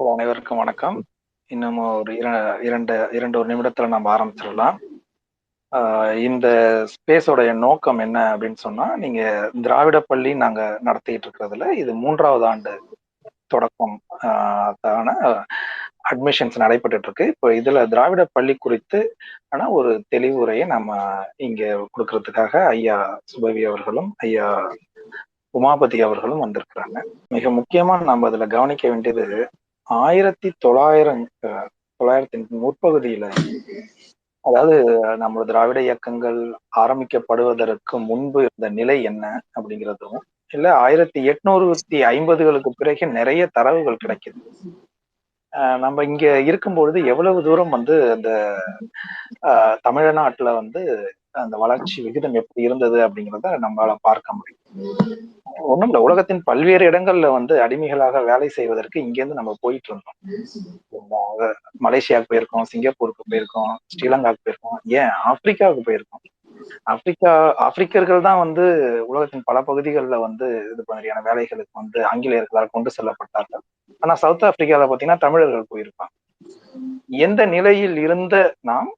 நண்பர்கள் அனைவருக்கும் வணக்கம். இன்னும் ஒரு இரண்டு ஒரு நிமிடத்துல நம்ம ஆரம்பிச்சிடலாம். இந்த ஸ்பேஸோடைய நோக்கம் என்ன அப்படின்னு சொன்னா, நீங்க திராவிட பள்ளி நாங்க நடத்திட்டு இருக்கிறதுல இது 3வது ஆண்டு தொடக்கம். ஆன அட்மிஷன்ஸ் நடைபெற்றுட்டு இருக்கு. இப்போ இதுல திராவிட பள்ளி குறித்து ஆனா ஒரு தெளிவுரையை நம்ம இங்க கொடுக்கறதுக்காக ஐயா சுபவி அவர்களும் ஐயா உமாபதி அவர்களும் வந்திருக்கிறாங்க. மிக முக்கியமா நம்ம அதுல கவனிக்க வேண்டியது 1900 முற்பகுதியில, அதாவது நம்ம திராவிட இயக்கங்கள் ஆரம்பிக்கப்படுவதற்கு முன்பு இருந்த நிலை என்ன அப்படிங்கிறதும், இல்ல 1850களுக்கு பிறகு நிறைய தரவுகள் கிடைக்குது. நம்ம இங்க இருக்கும்பொழுது எவ்வளவு தூரம் வந்து அந்த தமிழ்நாட்டுல வந்து அந்த வளர்ச்சி விகிதம் எப்படி இருந்தது அப்படிங்கிறத நம்மளால பார்க்க முடியும். ஒண்ணும் இல்ல, உலகத்தின் பல்வேறு இடங்கள்ல வந்து அடிமைகளாக வேலை செய்வதற்கு இங்கிருந்து நம்ம போயிட்டு இருந்தோம். மலேசியாவுக்கு போயிருக்கோம், சிங்கப்பூருக்கு போயிருக்கோம், ஸ்ரீலங்காவுக்கு போயிருக்கோம், ஏன் ஆப்பிரிக்காவுக்கு போயிருக்கோம். ஆப்பிரிக்கர்கள் தான் வந்து உலகத்தின் பல பகுதிகளில் வந்து இது மாதிரியான வேலைகளுக்கு வந்து ஆங்கிலேயர்களால் கொண்டு செல்லப்பட்டார்கள். ஆனா சவுத் ஆப்பிரிக்கால பாத்தீங்கன்னா தமிழர்கள் போயிருப்பாங்க. எந்த நிலையில் இருந்த நாம்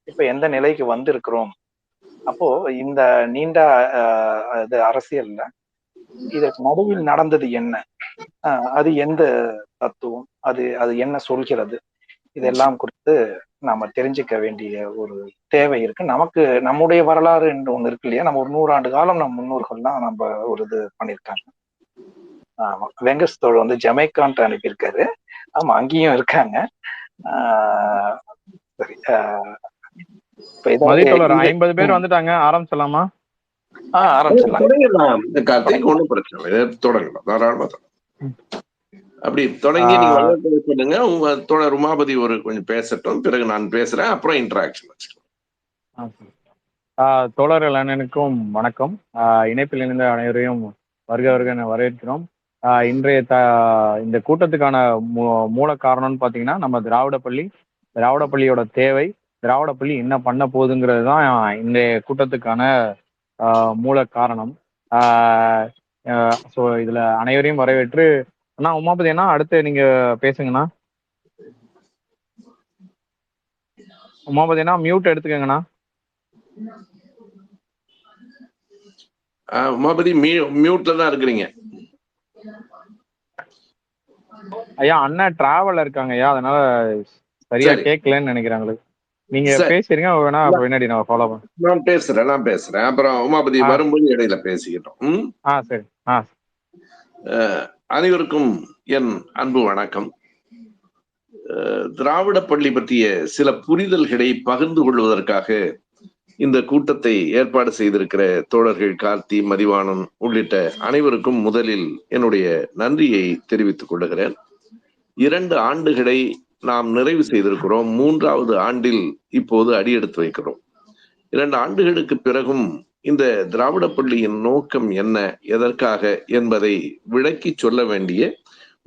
இப்ப எந்த நிலைக்கு வந்திருக்கிறோம்? அப்போ இந்த நீண்ட இது அரசியல்ல இதற்கு நடுவில் நடந்தது என்ன? அது எந்த தத்துவம்? அது அது என்ன சொல்கிறது? இதெல்லாம் குறித்து நாம தெரிஞ்சுக்க வேண்டிய ஒரு தேவை இருக்கு. நமக்கு நம்முடைய வரலாறு என்று ஒண்ணு இருக்கு இல்லையா? நம்ம ஒரு 100 ஆண்டு காலம் நம்ம முன்னோர்கள்லாம் நம்ம ஒரு இது பண்ணியிருக்காங்க. ஆமா, வெங்கஸ் தோழர் வந்து ஜமைக்கான்ட்டு அனுப்பியிருக்காரு. ஆமா, அங்கேயும் இருக்காங்க. சரி. மதித்தோழர் 50 பேர் வந்துட்டாங்க, ஆரம்பிச்சலாமா? தொடங்கலாம் கார்த்திக், ஒண்ணும் பிரச்சனை இல்லை, தொடங்கலாம், தாராளமா அப்படி தொடங்கி நீங்க வழிபாடு சொல்லுங்க. உங்க தோழர் உமாபதி ஒரு கொஞ்சம் பேசட்டும், பிறகு நான் பேசுறேன், அப்புறம் இன்டராக்ஷன் வச்சுக்கலாம். தோழர்கள் அனைவருக்கும் வணக்கம். இணைப்பில் இணைந்த அனைவரையும் வருக வருக வரவேற்கிறோம். இன்றைய இந்த கூட்டத்துக்கான மூல காரணம்னு பார்த்தீங்கன்னா, நம்ம திராவிட பள்ளியோட தேவை, திராவிட பள்ளி என்ன பண்ண போகுதுங்கிறது தான் இன்றைய கூட்டத்துக்கான மூல காரணம். ஸோ இதுல அனைவரையும் வரவேற்று, அண்ணா உமாபதி அண்ணா அடுத்து நீங்க பேசுங்கண்ணா. உமாபதி அண்ணா மியூட் எடுத்துக்கங்கண்ணா. உமாபதி மியூட்ல தான் இருக்கிறீங்க ஐயா. அண்ணா டிராவல்ல இருக்காங்க ஐயா, அதனால சரியா கேட்கலன்னு நினைக்கிறாங்களே. நீங்க பேசுறீங்க, வேணா பின்னாடி நான் ஃபாலோ பண்ணேன். நான் பேசுறேன் அப்புறம் உமாபதி வரும்போது இடையில பேசிக்கிட்டோம். சரி. அனைவருக்கும் என் அன்பு வணக்கம். திராவிட பள்ளி பற்றிய சில புரிதல்களை பகிர்ந்து கொள்வதற்காக இந்த கூட்டத்தை ஏற்பாடு செய்திருக்கிற தோழர்கள் கார்த்தி, மதிவாணன் உள்ளிட்ட அனைவருக்கும் முதலில் என்னுடைய நன்றியை தெரிவித்துக் கொள்ளுகிறேன். 2 ஆண்டுகளை நாம் நிறைவு செய்திருக்கிறோம். 3வது ஆண்டில் இப்போது அடியெடுத்து வைக்கிறோம். 2 ஆண்டுகளுக்கு பிறகும் இந்த திராவிட பள்ளியின் நோக்கம் என்ன, எதற்காக என்பதை விளக்கி சொல்ல வேண்டிய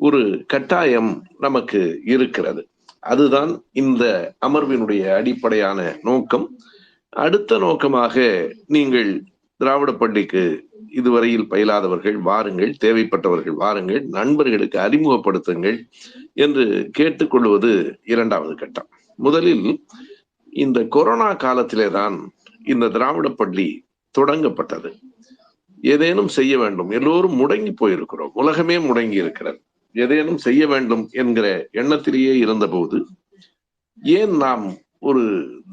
ஒரு கட்டாயம் நமக்கு இருக்கிறது. அதுதான் இந்த அமர்வினுடைய அடிப்படையான நோக்கம். அடுத்த நோக்கமாக, நீங்கள் திராவிட பள்ளிக்கு இதுவரையில் பயிலாதவர்கள் வாருங்கள், தேவைப்பட்டவர்கள் வாருங்கள், நண்பர்களுக்கு அறிமுகப்படுத்துங்கள் என்று கேட்டுக்கொள்வது 2வது கட்டம். முதலில் இந்த கொரோனா காலத்திலே தான் இந்த திராவிட பள்ளி தொடங்கப்பட்டது. ஏதேனும் செய்ய வேண்டும், எல்லோரும் முடங்கி போயிருக்கிறோம், உலகமே முடங்கி இருக்கிறது, ஏதேனும் செய்ய வேண்டும் என்கிற எண்ணத்திலேயே இருந்தபோது, ஏன் நாம் ஒரு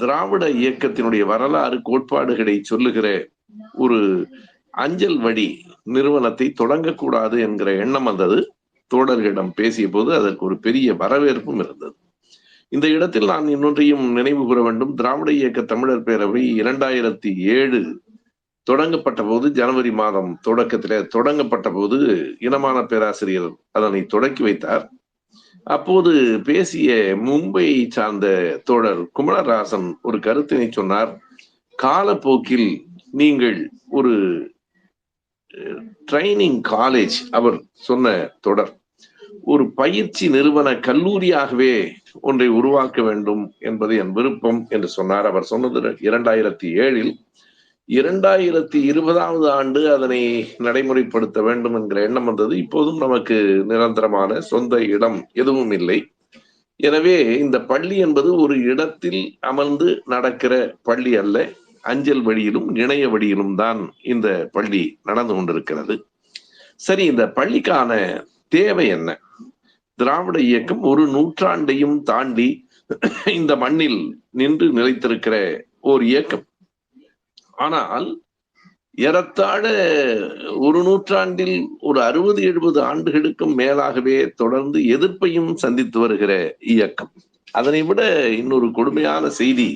திராவிட இயக்கத்தினுடைய வரலாறு கோட்பாடுகளை சொல்லுகிற ஒரு அஞ்சல் வழி நிறுவனத்தை தொடங்கக்கூடாது என்கிற எண்ணம் வந்தது. தோழர்களிடம் பேசிய போது அதற்கு ஒரு பெரிய வரவேற்பும் இருந்தது. இந்த இடத்தில் நான் இன்னொன்றையும் நினைவு கூற வேண்டும். திராவிட இயக்க தமிழர் பேரவை 2007 தொடங்கப்பட்ட போது, ஜனவரி மாதம் தொடக்கத்திலே தொடங்கப்பட்ட போது இனமான பேராசிரியர் அதனை தொடக்கி வைத்தார். அப்போது பேசிய மும்பை சார்ந்த தோழர் குமரராசன் ஒரு கருத்தினை சொன்னார். காலப்போக்கில் நீங்கள் ஒரு ட்ரைனிங் காலேஜ், அவர் சொன்ன தொடர், ஒரு பயிற்சி நிறுவன கல்லூரியாகவே ஒன்றை உருவாக்க வேண்டும் என்பது என் விருப்பம் என்று சொன்னார். அவர் சொன்னது 2007. 2020 ஆண்டு அதனை நடைமுறைப்படுத்த வேண்டும் என்கிற எண்ணம் வந்தது. இப்போதும் நமக்கு நிரந்தரமான சொந்த இடம் எதுவும் இல்லை. எனவே இந்த பள்ளி என்பது ஒரு இடத்தில் அமர்ந்து நடக்கிற பள்ளி அல்ல. அஞ்சல் வழியிலும் இணைய வழியிலும் தான் இந்த பள்ளி நடந்து கொண்டிருக்கிறது. சரி, இந்த பள்ளிக்கான தேவை என்ன? திராவிட இயக்கம் ஒரு நூற்றாண்டையும் தாண்டி இந்த மண்ணில் நின்று நிலைத்திருக்கிற ஒரு இயக்கம். ஆனால் ஏறத்தாழ ஒரு நூற்றாண்டில் ஒரு 60-70 ஆண்டுகளுக்கும் மேலாகவே தொடர்ந்து எதிர்ப்பையும் சந்தித்து வருகிற இயக்கம். அதனை விட இன்னொரு கொடுமையான செய்தி,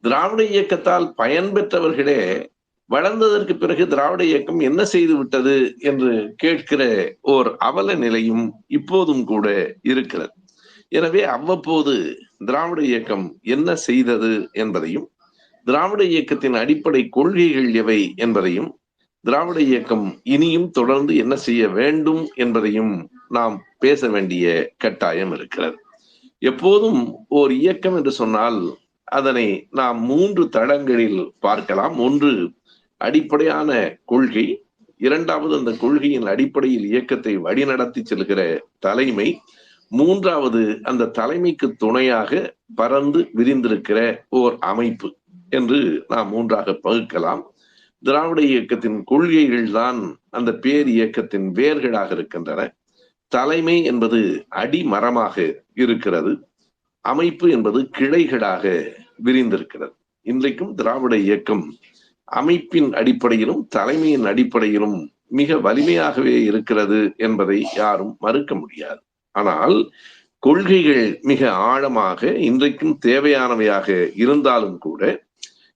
திராவிட இயக்கத்தால் பயன்பெற்றவர்களே வளர்ந்ததற்கு பிறகு திராவிட இயக்கம் என்ன செய்து விட்டது என்று கேட்கிற ஓர் அவல நிலையும் இப்போதும் கூட இருக்கிறது. எனவே அவ்வப்போது திராவிட இயக்கம் என்ன செய்தது என்பதையும், திராவிட இயக்கத்தின் அடிப்படை கொள்கைகள் எவை என்பதையும், திராவிட இயக்கம் இனியும் தொடர்ந்து என்ன செய்ய வேண்டும் என்பதையும் நாம் பேச வேண்டிய கட்டாயம் இருக்கிறது. எப்போதும் ஓர் இயக்கம் என்று சொன்னால் அதனை நாம் 3 தளங்களில் பார்க்கலாம். ஒன்று அடிப்படையான கொள்கை, இரண்டாவது அந்த கொள்கையின் அடிப்படையில் இயக்கத்தை வழிநடத்தி செல்கிற தலைமை, மூன்றாவது அந்த தலைமைக்கு துணையாக பறந்து விரிந்திருக்கிற ஓர் அமைப்பு என்று நாம் 3ஆக பகுக்கலாம். திராவிட இயக்கத்தின் கொள்கைகள் தான் அந்த பேர் இயக்கத்தின் வேர்களாக இருக்கின்றன. தலைமை என்பது அடிமரமாக இருக்கிறது, அமைப்பு என்பது கிளைகளாக விரிந்திருக்கிறது. இன்றைக்கும் திராவிட இயக்கம் அமைப்பின் அடிப்படையிலும் தலைமையின் அடிப்படையிலும் மிக வலிமையாகவே இருக்கிறது என்பதை யாரும் மறுக்க முடியாது. ஆனால் கொள்கைகள் மிக ஆழமாக இன்றைக்கும் தேவையானவையாக இருந்தாலும் கூட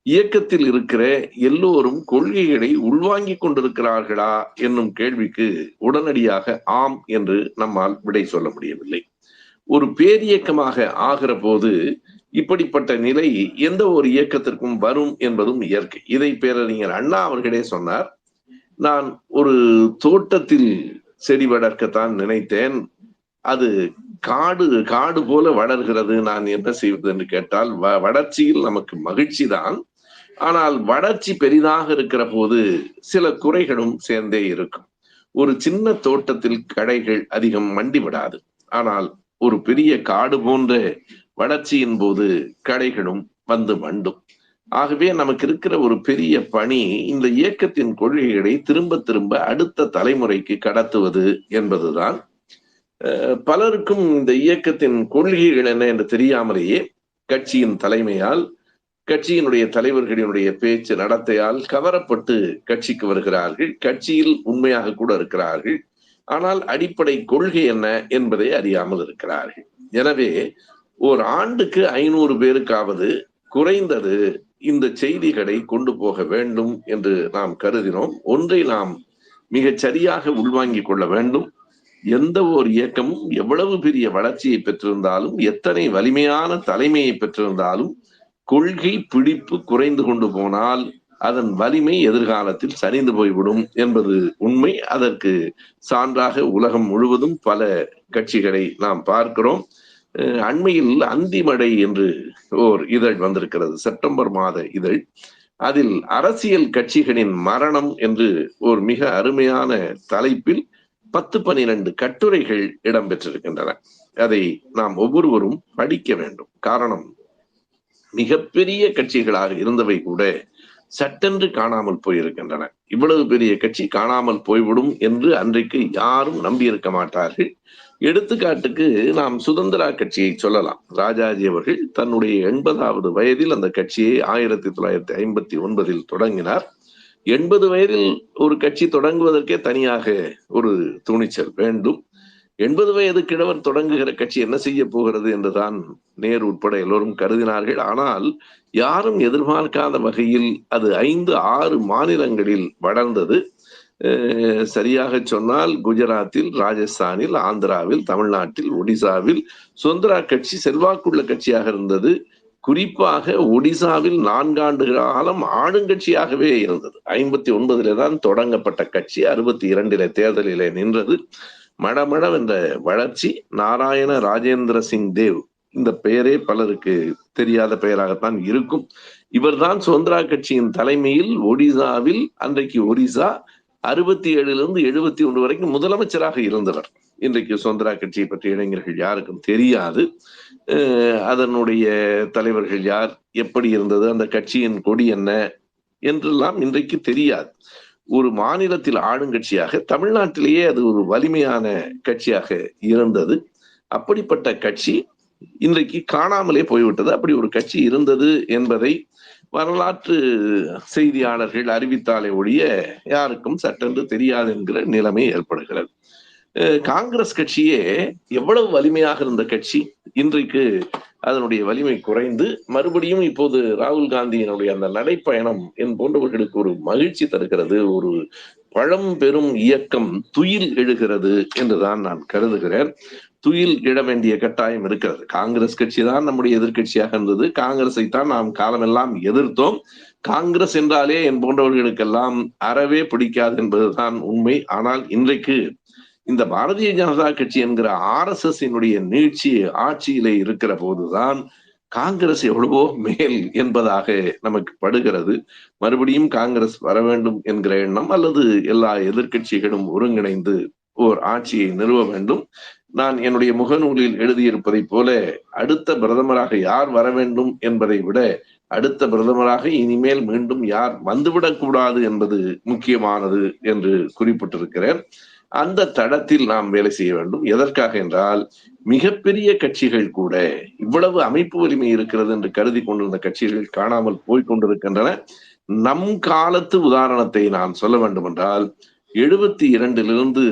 இயக்கத்தில் இருக்கிற எல்லோரும் கொள்கைகளை உள்வாங்கிக் கொண்டிருக்கிறார்களா என்னும் கேள்விக்கு உடனடியாக ஆம் என்று நம்மால் விடை சொல்ல முடியவில்லை. ஒரு பேரியக்கமாக ஆகிற போது இப்படிப்பட்ட நிலை எந்த ஒரு இயக்கத்திற்கும் வரும் என்பதும் இயற்கை. இதை பேரறிஞர் அண்ணா அவர்களே சொன்னார். நான் ஒரு தோட்டத்தில் செடி வளர்க்கத்தான் நினைத்தேன், அது காடு போல வளர்கிறது, நான் என்ன செய்வது என்று கேட்டால், வளர்ச்சியில் நமக்கு மகிழ்ச்சி தான், ஆனால் வளர்ச்சி பெரிதாக இருக்கிற போது சில குறைகளும் சேர்ந்தே இருக்கும். ஒரு சின்ன தோட்டத்தில் களைகள் அதிகம் மண்டி விடாது, ஆனால் ஒரு பெரிய காடு போன்ற வளர்ச்சியின் போது களைகளும் வந்து மண்டும். ஆகவே நமக்கு இருக்கிற ஒரு பெரிய பணி இந்த இயக்கத்தின் கொள்கைகளை திரும்ப திரும்ப அடுத்த தலைமுறைக்கு கடத்துவது என்பதுதான். பலருக்கும் இந்த இயக்கத்தின் கொள்கைகள் என்ன என்று தெரியாமலேயே கட்சியின் தலைமையால், கட்சியினுடைய தலைவர்களினுடைய பேச்சு நடத்தையால் கவரப்பட்டு கட்சிக்கு வருகிறார்கள். கட்சியில் உண்மையாக கூட இருக்கிறார்கள், ஆனால் அடிப்படை கொள்கை என்ன என்பதை அறியாமல் இருக்கிறார்கள். எனவே ஒரு ஆண்டுக்கு 500 பேருக்காவது குறைந்தது இந்த செய்திகளை கொண்டு போக வேண்டும் என்று நாம் கருதினோம். ஒன்றை நாம் மிகச் சரியாக உள்வாங்கிக் கொள்ள வேண்டும். எந்த ஒரு இயக்கமும் எவ்வளவு பெரிய வளர்ச்சியை பெற்றிருந்தாலும், எத்தனை வலிமையான தலைமையை பெற்றிருந்தாலும், கொள்கை பிடிப்பு குறைந்து கொண்டு போனால் அதன் வலிமை எதிர்காலத்தில் சரிந்து போய்விடும் என்பது உண்மை. அதற்கு சான்றாக உலகம் முழுவதும் பல கட்சிகளை நாம் பார்க்கிறோம். அண்மையில் அந்திமடை என்று ஓர் இதழ் வந்திருக்கிறது, செப்டம்பர் மாத இதழ். அதில் அரசியல் கட்சிகளின் மரணம் என்று ஒரு மிக அருமையான தலைப்பில் 10-12 கட்டுரைகள் இடம்பெற்றிருக்கின்றன. அதை நாம் ஒவ்வொருவரும் படிக்க வேண்டும். காரணம், மிகப்பெரிய கட்சிகளாக இருந்தவை கூட சட்டென்று காணாமல் போயிருக்கின்றன. இவ்வளவு பெரிய கட்சி காணாமல் போய்விடும் என்று அன்றைக்கு யாரும் நம்பியிருக்க மாட்டார்கள். எடுத்துக்காட்டுக்கு நாம் சுதந்திரா கட்சியை சொல்லலாம். ராஜாஜி அவர்கள் தன்னுடைய 80வது வயதில் அந்த கட்சியை 1959 தொடங்கினார். 80 வயதில் ஒரு கட்சி தொடங்குவதற்கே தனியாக ஒரு துணிச்சல் வேண்டும். 80 வயது கிழவர் தொடங்குகிற கட்சி என்ன செய்ய போகிறது என்றுதான் நேரு உட்பட எல்லோரும் கருதினார்கள். ஆனால் யாரும் எதிர்பார்க்காத வகையில் அது 5-6 மாநிலங்களில் வளர்ந்தது. சரியாக சொன்னால் குஜராத்தில், ராஜஸ்தானில், ஆந்திராவில், தமிழ்நாட்டில், ஒடிசாவில் சுதந்திரா கட்சி செல்வாக்குள்ள கட்சியாக இருந்தது. குறிப்பாக ஒடிசாவில் 4 ஆண்டு காலம் ஆளுங்கட்சியாகவே இருந்தது. 59 தான் தொடங்கப்பட்ட கட்சி, 62 தேர்தலிலே நின்றது. மடமடம் என்ற வளர்ச்சி. நாராயண ராஜேந்திர சிங் தேவ் இந்த பெயரே பலருக்கு தெரியாத பெயராகத்தான் இருக்கும். இவர்தான் சுதந்திரா கட்சியின் தலைமையில் ஒடிசாவில், அன்றைக்கு ஒரிசா 67 71 வரைக்கும் முதலமைச்சராக இருந்தவர். இன்றைக்கு சுதந்திரா கட்சியை பற்றிய இளைஞர்கள் யாருக்கும் தெரியாது. அதனுடைய தலைவர்கள் யார், எப்படி இருந்தது, அந்த கட்சியின் கொடி என்ன என்றெல்லாம் இன்றைக்கு தெரியாது. ஒரு மாநிலத்தில் ஆளுங்கட்சியாக, தமிழ்நாட்டிலேயே அது ஒரு வலிமையான கட்சியாக இருந்தது. அப்படிப்பட்ட கட்சி இன்றைக்கு காணாமலே போய்விட்டது. அப்படி ஒரு கட்சி இருந்தது என்பதை வரலாற்று செய்தியாளர்கள் அறிவித்தாலே ஒழிய யாருக்கும் சட்டென்று தெரியாது என்கிற நிலைமை ஏற்படுகிறது. காங்கிரஸ் கட்சியே எவ்வளவு வலிமையாக இருந்த கட்சி இன்றைக்கு அதனுடைய வலிமை குறைந்து மறுபடியும் இப்போது ராகுல் காந்தியினுடைய அந்த நடைப்பயணம் என் போன்றவர்களுக்கு ஒரு மகிழ்ச்சி தருகிறது. ஒரு பழம்பெரும் இயக்கம் துயில் எழுகிறது என்றுதான் நான் கருதுகிறேன். துயில் இட வேண்டிய கட்டாயம் இருக்கிறது. காங்கிரஸ் கட்சி தான் நம்முடைய எதிர்கட்சியாக இருந்தது. காங்கிரஸை தான் நாம் காலமெல்லாம் எதிர்த்தோம். காங்கிரஸ் என்றாலே என் போன்றவர்களுக்கெல்லாம் அறவே பிடிக்காது என்பதுதான் உண்மை. ஆனால் இன்றைக்கு இந்த பாரதிய ஜனதா கட்சி என்கிற RSS நீட்சி ஆட்சியிலே இருக்கிற போதுதான் காங்கிரஸ் எவ்வளவோ மேல் என்பதாக நமக்கு படுகிறது. மறுபடியும் காங்கிரஸ் வர வேண்டும் என்கிற எண்ணம், அல்லது எல்லா எதிர்கட்சிகளும் ஒருங்கிணைந்து ஓர் ஆட்சியை நிறுவ வேண்டும். நான் என்னுடைய முகநூலில் எழுதியிருப்பதை போல அடுத்த பிரதமராக யார் வர வேண்டும் என்பதை விட அடுத்த பிரதமராக இனிமேல் மீண்டும் யார் வந்துவிடக் கூடாது என்பது முக்கியமானது என்று குறிப்பிட்டிருக்கிறேன். அந்த தடத்தில் நாம் வேலை செய்ய வேண்டும். எதற்காக என்றால், மிகப்பெரிய கட்சிகள் கூட இவ்வளவு அமைப்பு வலிமை இருக்கிறது என்று கருதி கொண்டிருந்த கட்சிகள் காணாமல் போய்கொண்டிருக்கின்றன. நம் காலத்து உதாரணத்தை நான் சொல்ல வேண்டும் என்றால், 72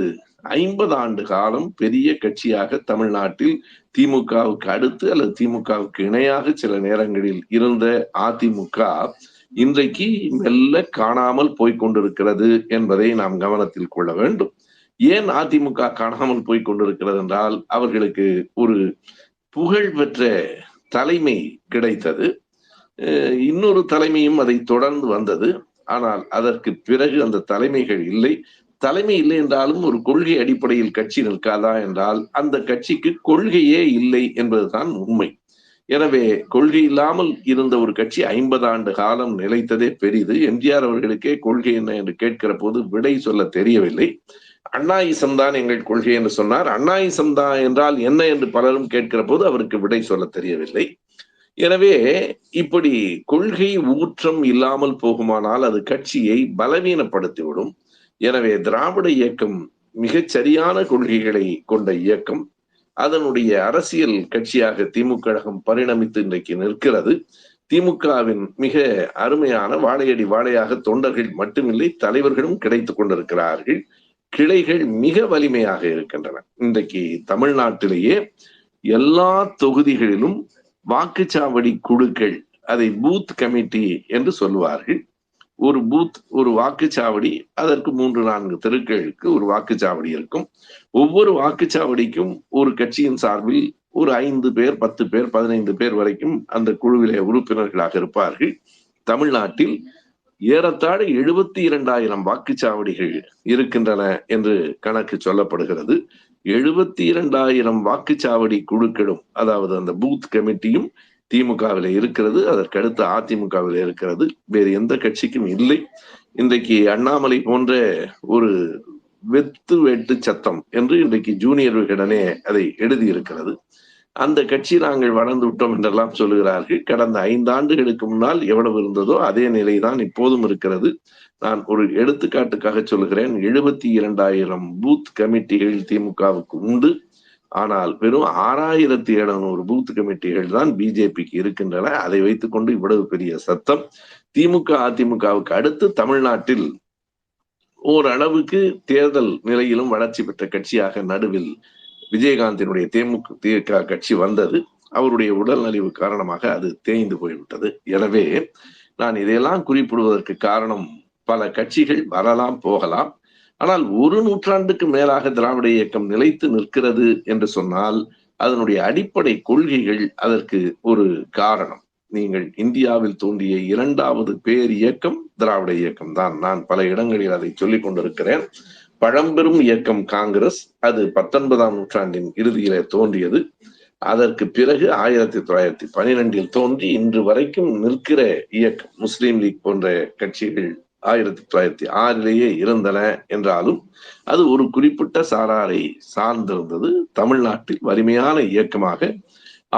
50 ஆண்டு காலம் பெரிய கட்சியாக தமிழ்நாட்டில் திமுகவுக்கு அடுத்து அல்லது திமுகவுக்கு இணையாக சில நேரங்களில் இருந்த அதிமுக இன்றைக்கு மெல்ல காணாமல் போய்கொண்டிருக்கிறது என்பதை நாம் கவனத்தில் கொள்ள வேண்டும். ஏன் அதிமுக காணாமல் போய்கொண்டிருக்கிறது என்றால், அவர்களுக்கு ஒரு புகழ் பெற்ற தலைமை கிடைத்தது. இன்னொரு தலைமையும் அதை தொடர்ந்து வந்தது. ஆனால் அதற்கு பிறகு அந்த தலைமைகள் இல்லை. தலைமை இல்லை என்றாலும் ஒரு கொள்கை அடிப்படையில் கட்சி நிற்காதா என்றால், அந்த கட்சிக்கு கொள்கையே இல்லை என்பதுதான் உண்மை. எனவே கொள்கை இல்லாமல் இருந்த ஒரு கட்சி 50 ஆண்டு காலம் நிலைத்ததே பெரிது. எம்ஜிஆர் அவர்களுக்கே கொள்கை என்ன என்று கேட்கிற போது விடை சொல்ல தெரியவில்லை. அண்ணாயிசம் தான் எங்கள் கொள்கை என்று சொன்னார். அண்ணாயிசம் தான் என்றால் என்ன என்று பலரும் கேட்கிற போது அவருக்கு விடை சொல்ல தெரியவில்லை. எனவே இப்படி கொள்கை ஊற்றம் இல்லாமல் போகுமானால் அது கட்சியை பலவீனப்படுத்திவிடும். எனவே திராவிட இயக்கம் மிகச் சரியான கொள்கைகளை கொண்ட இயக்கம். அதனுடைய அரசியல் கட்சியாக திமுக கழகம் பரிணமித்து இன்றைக்கு நிற்கிறது. திமுகவின் மிக அருமையான வாழையடி வாழையாக தொண்டர்கள் மட்டுமில்லை, தலைவர்களும் கிடைத்துக் கொண்டிருக்கிறார்கள். கிளைகள் மிக வலிமையாக இருக்கின்றன. இன்றைக்கு தமிழ்நாட்டிலேயே எல்லா தொகுதிகளிலும் வாக்குச்சாவடி குழுக்கள், அதை பூத் கமிட்டி என்று சொல்லுவார்கள். ஒரு பூத், ஒரு வாக்குச்சாவடி, அதற்கு 3-4 தெருக்களுக்கு ஒரு வாக்குச்சாவடி இருக்கும். ஒவ்வொரு வாக்குச்சாவடிக்கும் ஒரு கட்சியின் சார்பில் ஒரு 5 பேர் 10 பேர் 15 பேர் வரைக்கும் அந்த குழுவிலே உறுப்பினர்களாக இருப்பார்கள். தமிழ்நாட்டில் ஏறத்தாழ 72,000 வாக்குச்சாவடிகள் இருக்கின்றன என்று கணக்கு சொல்லப்படுகிறது. 72,000 வாக்குச்சாவடி குழுக்களும், அதாவது அந்த பூத் கமிட்டியும் திமுகவில் இருக்கிறது. அதற்கடுத்து அதிமுகவில் இருக்கிறது. வேறு எந்த கட்சிக்கும் இல்லை. இன்றைக்கு அண்ணாமலை போன்ற ஒரு வெத்து வேட்டு சத்தம் என்று இன்றைக்கு ஜூனியர் விகடனே அதை எழுதியிருக்கிறது. அந்த கட்சி நாங்கள் வளர்ந்து விட்டோம் என்றெல்லாம் சொல்லுகிறார்கள். கடந்த 5 ஆண்டுகளுக்கு முன்னால் எவ்வளவு இருந்ததோ அதே நிலைதான் இப்போதும் இருக்கிறது. நான் ஒரு எடுத்துக்காட்டுக்காக சொல்லுகிறேன். 72,000 பூத் கமிட்டிகள் திமுகவுக்கு உண்டு. ஆனால் வெறும் 6,700 பூத் கமிட்டிகள் தான் பிஜேபிக்கு இருக்கின்றன. அதை வைத்துக்கொண்டு இவ்வளவு பெரிய சத்தம். திமுக அதிமுகவுக்கு அடுத்து தமிழ்நாட்டில் ஓரளவுக்கு தேர்தல் நிலையிலும் வளர்ச்சி பெற்ற கட்சியாக நடுவில் விஜயகாந்தினுடைய தேமுதிக கட்சி வந்தது. அவருடைய உடல் நலிவு காரணமாக அது தேய்ந்து போய்விட்டது. எனவே நான் இதையெல்லாம் குறிப்பிடுவதற்கு காரணம், பல கட்சிகள் வரலாம் போகலாம். ஆனால் 1 நூற்றாண்டுக்கு மேலாக திராவிட இயக்கம் நிலைத்து நிற்கிறது என்று சொன்னால் அதனுடைய அடிப்படை கொள்கைகள் அதற்கு ஒரு காரணம். நீங்கள் இந்தியாவில் தோன்றிய 2வது பேர் இயக்கம் திராவிட இயக்கம் தான். நான் பல இடங்களில் அதை சொல்லிக் கொண்டிருக்கிறேன். பழம்பெரும் இயக்கம் காங்கிரஸ், அது 19ஆம் நூற்றாண்டின் இறுதியிலே தோன்றியது. அதற்கு பிறகு 1912 தோன்றி இன்று வரைக்கும் நிற்கிற இயக்கம் முஸ்லீம் லீக் போன்ற கட்சிகள் 1906 இருந்தன என்றாலும் அது ஒரு குறிப்பிட்ட சாராரை சார்ந்திருந்தது. தமிழ்நாட்டில் வலிமையான இயக்கமாக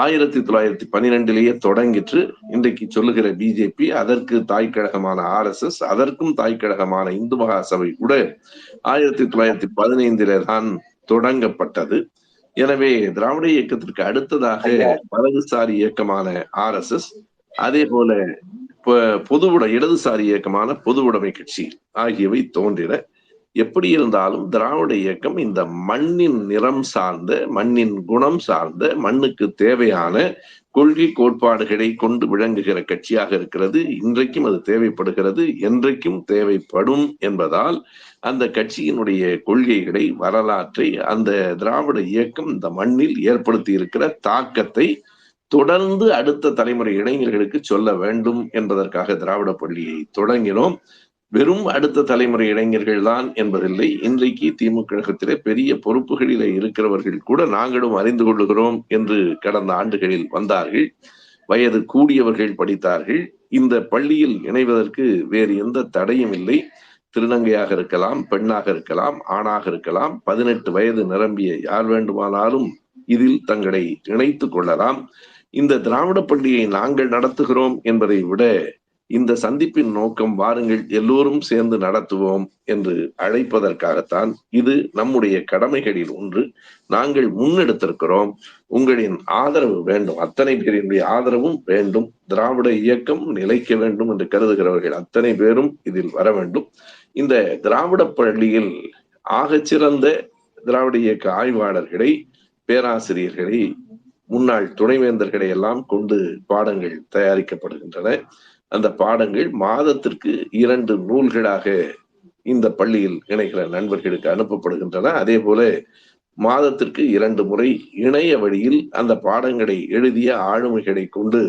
1912 தொடங்கிற்று. இன்றைக்கு சொல்லுகிற பிஜேபி, அதற்கு தாய்க்கழகமான RSS, அதற்கும் தாய்க்கழகமான இந்து மகாசபை கூட 1915 தான் தொடங்கப்பட்டது. எனவே திராவிட இயக்கத்திற்கு அடுத்ததாக வலதுசாரி இயக்கமான RSS, அதே போல இடதுசாரி இயக்கமான பொது உடைமை கட்சி ஆகியவை தோன்றின. எப்படி இருந்தாலும் திராவிட இயக்கம் இந்த மண்ணின் நிறம் சார்ந்த, மண்ணின் குணம் சார்ந்த, மண்ணுக்கு தேவையான கொள்கை கோட்பாடுகளை கொண்டு விளங்குகிற கட்சியாக இருக்கிறது. இன்றைக்கும் அது தேவைப்படுகிறது, என்றைக்கும் தேவைப்படும் என்பதால் அந்த கட்சியினுடைய கொள்கைகளை, வரலாற்றை அந்த திராவிட இயக்கம் இந்த மண்ணில் ஏற்படுத்தி இருக்கிற தாக்கத்தை தொடர்ந்து அடுத்த தலைமுறை இளைஞர்களுக்கு சொல்ல வேண்டும் என்பதற்காக திராவிட பள்ளியை தொடங்கினோம். வெறும் அடுத்த தலைமுறை இளைஞர்கள் தான் என்பதில்லை. இன்றைக்கு திமுக கழகத்திலே பெரிய பொறுப்புகளிலே இருக்கிறவர்கள் கூட நாங்களும் அறிந்து கொள்ளுகிறோம் என்று கடந்த ஆண்டுகளில் வந்தார்கள். வயது கூடியவர்கள் படித்தார்கள். இந்த பள்ளியில் இணைவதற்கு வேறு எந்த தடையும் இல்லை. திருநங்கையாக இருக்கலாம், பெண்ணாக இருக்கலாம், ஆணாக இருக்கலாம், 18 வயது நிரம்பிய யார் வேண்டுமானாலும் இதில் தங்களை இணைத்துக் கொள்ளலாம். இந்த திராவிட பள்ளியை நாங்கள் நடத்துகிறோம் என்பதை விட இந்த சந்திப்பின் நோக்கம் வாருங்கள் எல்லோரும் சேர்ந்து நடத்துவோம் என்று அழைப்பதற்காகத்தான். இது நம்முடைய கடமைகளில் ஒன்று. நாங்கள் முன்னெடுத்திருக்கிறோம். உங்களின் ஆதரவு வேண்டும், அத்தனை பேரினுடைய ஆதரவும் வேண்டும். திராவிட இயக்கம் நிலைக்க வேண்டும் என்று கருதுகிறவர்கள் அத்தனை பேரும் இதில் வர வேண்டும். இந்த திராவிட பள்ளியில் ஆகச்சிறந்த திராவிட இயக்க ஆய்வாளர்களை, பேராசிரியர்களை, முன்னாள் துணைவேந்தர்களை எல்லாம் கொண்டு பாடங்கள் தயாரிக்கப்படுகின்றன. அந்த பாடங்கள் மாதத்திற்கு 2 நூல்களாக இந்த பள்ளியில் இணைகிற நண்பர்களுக்கு அனுப்பப்படுகின்றன. அதே போல மாதத்திற்கு 2 முறை இணைய வழியில் அந்த பாடங்களை எழுதிய ஆளுமைகளை கொண்டு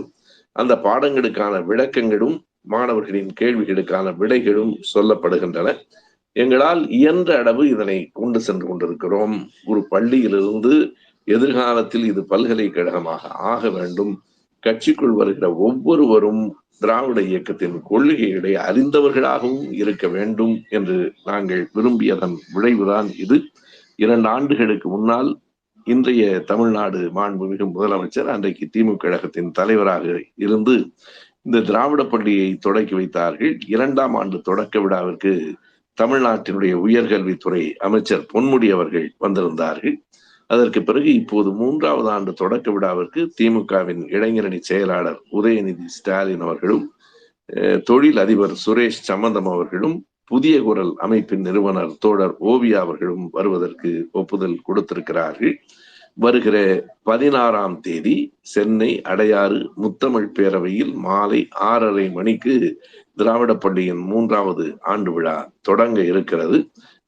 அந்த பாடங்களுக்கான விளக்கங்களும் மாணவர்களின் கேள்விகளுக்கான விடைகளும் சொல்லப்படுகின்றன. எங்களால் இயன்ற அளவு இதனை கொண்டு சென்று கொண்டிருக்கிறோம். ஒரு பள்ளியிலிருந்து எதிர்காலத்தில் இது பல்கலைக்கழகமாக ஆக வேண்டும். கட்சிக்குள் வருகிற ஒவ்வொருவரும் திராவிட இயக்கத்தின் கொள்கைகளை அறிந்தவர்களாகவும் இருக்க வேண்டும் என்று நாங்கள் விரும்பியதன் விளைவுதான் இது. 2 ஆண்டுகளுக்கு முன்னால் இன்றைய தமிழ்நாடு மாண்புமிகு முதலமைச்சர், அன்றைக்கு திமுக கழகத்தின் தலைவராக இருந்து இந்த திராவிட பள்ளியை தொடக்கி வைத்தார்கள். 2ஆம் ஆண்டு தொடக்க விழாவிற்கு தமிழ்நாட்டினுடைய உயர்கல்வித்துறை அமைச்சர் பொன்முடி அவர்கள் வந்திருந்தார்கள். அதற்கு பிறகு இப்போது 3வது ஆண்டு தொடக்க விழாவிற்கு திமுகவின் இளைஞரணி செயலாளர் உதயநிதி ஸ்டாலின் அவர்களும், தொழில் அதிபர் சுரேஷ் சம்பந்தம் அவர்களும், புதிய குரல் அமைப்பின் நிறுவனர் தோழர் ஓவியா அவர்களும் வருவதற்கு ஒப்புதல் கொடுத்திருக்கிறார்கள். வருகிற 16ஆம் தேதி சென்னை அடையாறு முத்தமிழ் பேரவையில் மாலை 6:30 மணிக்கு திராவிட பள்ளியின் 3வது ஆண்டு விழா தொடங்க இருக்கிறது.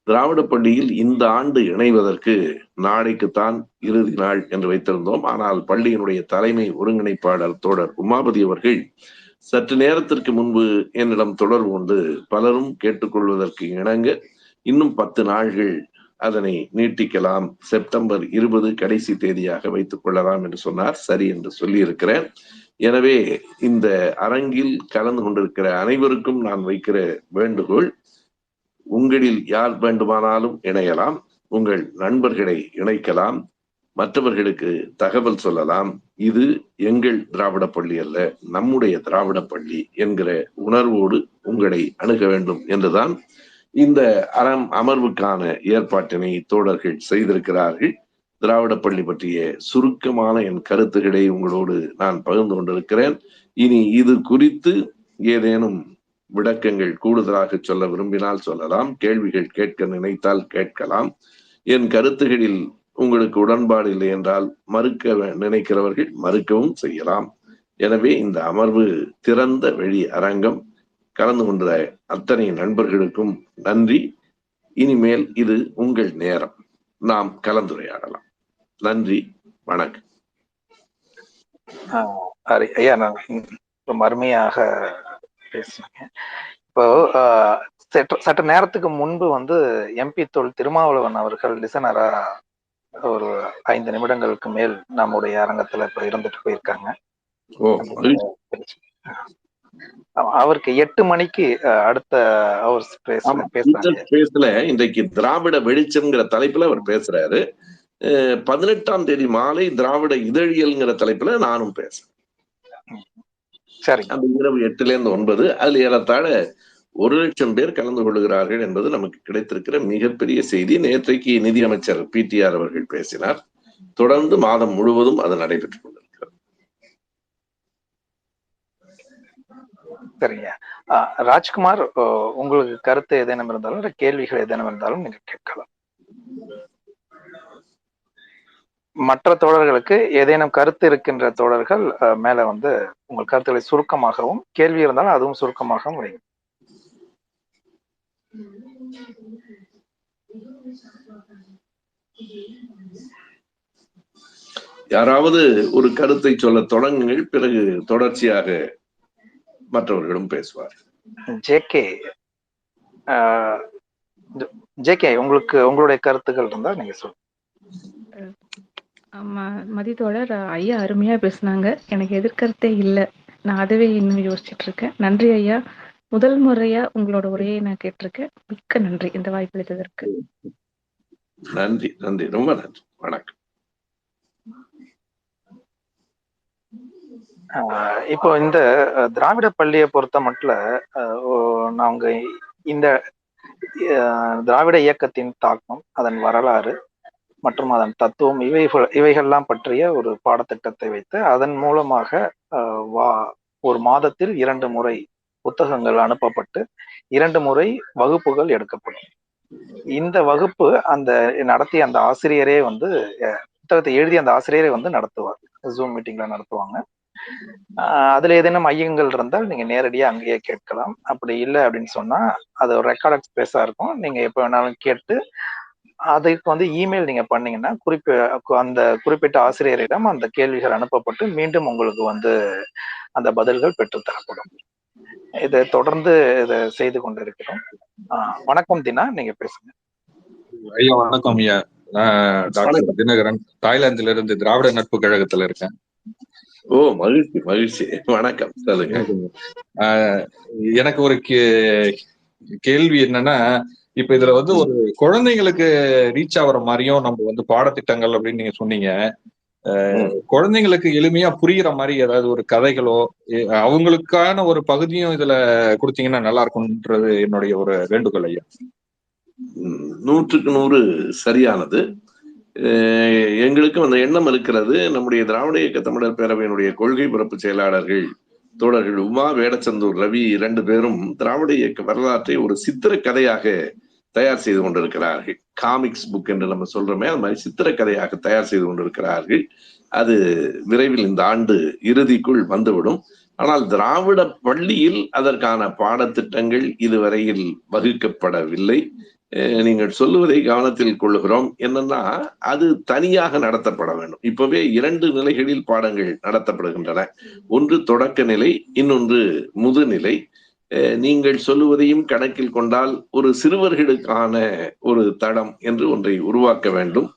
திராவிட பள்ளியில் இந்த ஆண்டு இணைவதற்கு நாளைக்குத்தான் இறுதி நாள் என்று வைத்திருந்தோம். ஆனால் பள்ளியினுடைய தலைமை ஒருங்கிணைப்பாளர் தோழர் உமாபதி அவர்கள் சற்று நேரத்திற்கு முன்பு என்னிடம் தொடர்பு கொண்டு பலரும் கேட்டுக்கொள்வதற்கு இணங்க இன்னும் 10 நாள்கள் அதனை நீட்டிக்கலாம், செப்டம்பர் 20 கடைசி தேதியாக வைத்துக் கொள்ளலாம் என்று சொன்னார். சரி என்று சொல்லி இருக்கிறேன். எனவே இந்த அரங்கில் கலந்து கொண்டிருக்கிற அனைவருக்கும் நான் வைக்கிற வேண்டுகோள், உங்களில் யார் வேண்டுமானாலும் இணையலாம், உங்கள் நண்பர்களை இணைக்கலாம், மற்றவர்களுக்கு தகவல் சொல்லலாம். இது எங்கள் திராவிட பள்ளி அல்ல, நம்முடைய திராவிட பள்ளி என்கிற உணர்வோடு உங்களை அணுக வேண்டும் என்றுதான் இந்த அமர்வுக்கான ஏற்பாட்டினை தோழர்கள் செய்திருக்கிறார்கள். திராவிட பள்ளி பற்றிய சுருக்கமான என் கருத்துக்களை உங்களோடு நான் பகிர்ந்து கொண்டிருக்கிறேன். இனி இது குறித்து ஏதேனும் விளக்கங்கள் கூடுதலாக சொல்ல விரும்பினால் சொல்லலாம், கேள்விகள் கேட்க நினைத்தால் கேட்கலாம். என் கருத்துகளில் உங்களுக்கு உடன்பாடு இல்லை என்றால் மறுக்க நினைக்கிறவர்கள் மறுக்கவும் செய்யலாம். எனவே இந்த அமர்வு திறந்த வெளி அரங்கம். கலந்து கொண்ட அத்தனை நண்பர்களுக்கும் நன்றி. இனிமேல் இது உங்கள் நேரம், நாம் கலந்துரையாடலாம். நன்றி, வணக்கம். ஐயா, நான் ரொம்ப அருமையாக பேசுனேங்க. இப்போ சற்று நேரத்துக்கு முன்பு MP திருமாவளவன் அவர்கள் லிசனரா ஒரு 5 நிமிடங்களுக்கு மேல் நம்முடைய அரங்கத்துல இப்ப இருந்துட்டு போயிருக்காங்க. ஓ, அவருக்கு 8 மணிக்கு அடுத்த அவர் ஆமா, பேசுறாங்க. ஸ்பேஸ்ல இன்றைக்கு திராவிட வெளிச்சம்ங்கிற தலைப்புல அவர் பேசுறாரு. 18ஆம் தேதி மாலை திராவிட இதழியல்ங்கிற தலைப்புல நானும் பேசுறேன். சரி, அந்த இரவு 8லேருந்து 9 அதுல ஏறத்தாழ 1,00,000 பேர் கலந்து கொள்கிறார்கள் என்பது நமக்கு கிடைத்திருக்கிற மிகப்பெரிய செய்தி. நேற்றைக்கு நிதியமைச்சர் பிடிஆர் அவர்கள் பேசினார். தொடர்ந்து மாதம் முழுவதும் அது நடைபெற்றுக் கொண்டிருக்கிறது. சரிங்க. ராஜ்குமார், உங்களுக்கு கருத்து ஏதேனும் இருந்தாலும் கேள்விகள் ஏதேனும் இருந்தாலும் நீங்க கேட்கலாம். மற்ற தோழர்களுக்கு ஏதேனும் கருத்து இருக்கின்ற தோழர்கள் மேல வந்து உங்கள் கருத்துக்களை சுருக்கமாகவும், கேள்வி இருந்தாலும் அதுவும் சுருக்கமாகவும் வைங்க. யாராவது ஒரு கருத்தை சொல்ல தொடங்குங்கள், பிறகு தொடர்ச்சியாக மற்றவர்களும் பேசுவார். ஜேகே, உங்களுக்கு உங்களுடைய கருத்துக்கள் இருந்தா நீங்க சொல்லுங்க. ஆமா, மதித்தோழர் ஐயா அருமையா பேசுனாங்க. எனக்கு எதிர்கருத்தே இல்லை. நான் அதுவே இன்னும் யோசிச்சுட்டு இருக்கேன். நன்றி ஐயா. முதல் முறையா உங்களோட உரையை நான் கேட்டிருக்கேன். மிக்க நன்றி இந்த வாய்ப்பு அளித்ததற்கு. நன்றி, நன்றி, ரொம்ப நன்றி. வணக்கம். இப்போ இந்த திராவிட பள்ளியை பொறுத்த மட்டும் நாங்க இந்த திராவிட இயக்கத்தின் தாக்கம், அதன் வரலாறு மற்றும் அதன் தத்துவம் இவைகள்லாம் பற்றிய ஒரு பாடத்திட்டத்தை வைத்து அதன் மூலமாக ஒரு மாதத்தில் 2 முறை புத்தகங்கள் அனுப்பப்பட்டு 2 முறை வகுப்புகள் எடுக்கப்படும். இந்த வகுப்பு நடத்திய அந்த ஆசிரியரே வந்து புத்தகத்தை எழுதிய அந்த ஆசிரியரே வந்து நடத்துவார். ஜூம் மீட்டிங்ல நடத்துவாங்க. அதுல ஏதேனும் ஐயங்கள் இருந்தால் நீங்க நேரடியா அங்கேயே கேட்கலாம். அப்படி இல்லை அப்படின்னு சொன்னா அது ஒரு ரெக்கார்டட் ஸ்பேஸா இருக்கும். நீங்க எப்ப வேணாலும் கேட்டு அதுக்கு வந்து இமெயில் நீங்க பண்ணீங்கன்னா அந்த குறிப்பிட்ட ஆசிரியரிடம் அந்த கேள்விகள் அனுப்பப்பட்டு மீண்டும் உங்களுக்கு வந்து அந்த பதில்கள் பெற்றுத்தரப்படும். இதை தொடர்ந்து இதை செய்து கொண்டிருக்கிறோம். வணக்கம் தினா, நீங்க பேசுங்க. ஐயா வணக்கம் ஐயா. டாக்டர் தினகரன், தாய்லாந்துல இருந்து திராவிட நட்பு கழகத்துல இருக்கேன். ஓ, மகிழ்ச்சி மகிழ்ச்சி. வணக்கம். எனக்கு ஒரு கேள்வி என்னன்னா, இப்ப இதுல வந்து ஒரு குழந்தைங்களுக்கு ரீச் ஆகுற மாதிரியும் நம்ம வந்து பாடத்திட்டங்கள் அப்படின்னு நீங்க சொன்னீங்க. குழந்தைங்களுக்கு எளிமையா புரியுற மாதிரி ஏதாவது ஒரு கதைகளோ அவங்களுக்கான ஒரு பகுதியும் இதுல கொடுத்தீங்கன்னா நல்லா இருக்கும்ன்றது என்னுடைய ஒரு வேண்டுகோள் ஐயா. 100க்கு 100 சரியானது. எங்களுக்கும் அந்த எண்ணம் இருக்கிறது. நம்முடைய திராவிட இயக்க தமிழர் பேரவையினுடைய கொள்கை பரப்பு செயலாளர்கள் தோழர்கள் உமா, வேடச்சந்தூர் ரவி 2 பேரும் திராவிட இயக்க வரலாற்றை ஒரு சித்திர கதையாக தயார் செய்து கொண்டிருக்கிறார்கள். காமிக்ஸ் புக் என்று நம்ம சொல்றோமே, அது மாதிரி சித்திர கதையாக தயார் செய்து கொண்டிருக்கிறார்கள். அது விரைவில் இந்த ஆண்டு இறுதிக்குள் வந்துவிடும். ஆனால் திராவிட பள்ளியில் அதற்கான பாடத்திட்டங்கள் இதுவரையில் வகுக்கப்படவில்லை. நீங்கள் சொல்லுவதை கவனத்தில் கொள்ளுகிறோம். என்னன்னா, அது தனியாக நடத்தப்பட வேண்டும். இப்பவே 2 நிலைகளில் பாடங்கள் நடத்தப்படுகின்றன. ஒன்று தொடக்க நிலை, இன்னொன்று முதுநிலை. நீங்கள் சொல்லுவதையும் கணக்கில் கொண்டால் ஒரு சிறுவர்களுக்கான ஒரு தடம் என்று ஒன்றை உருவாக்க வேண்டும்.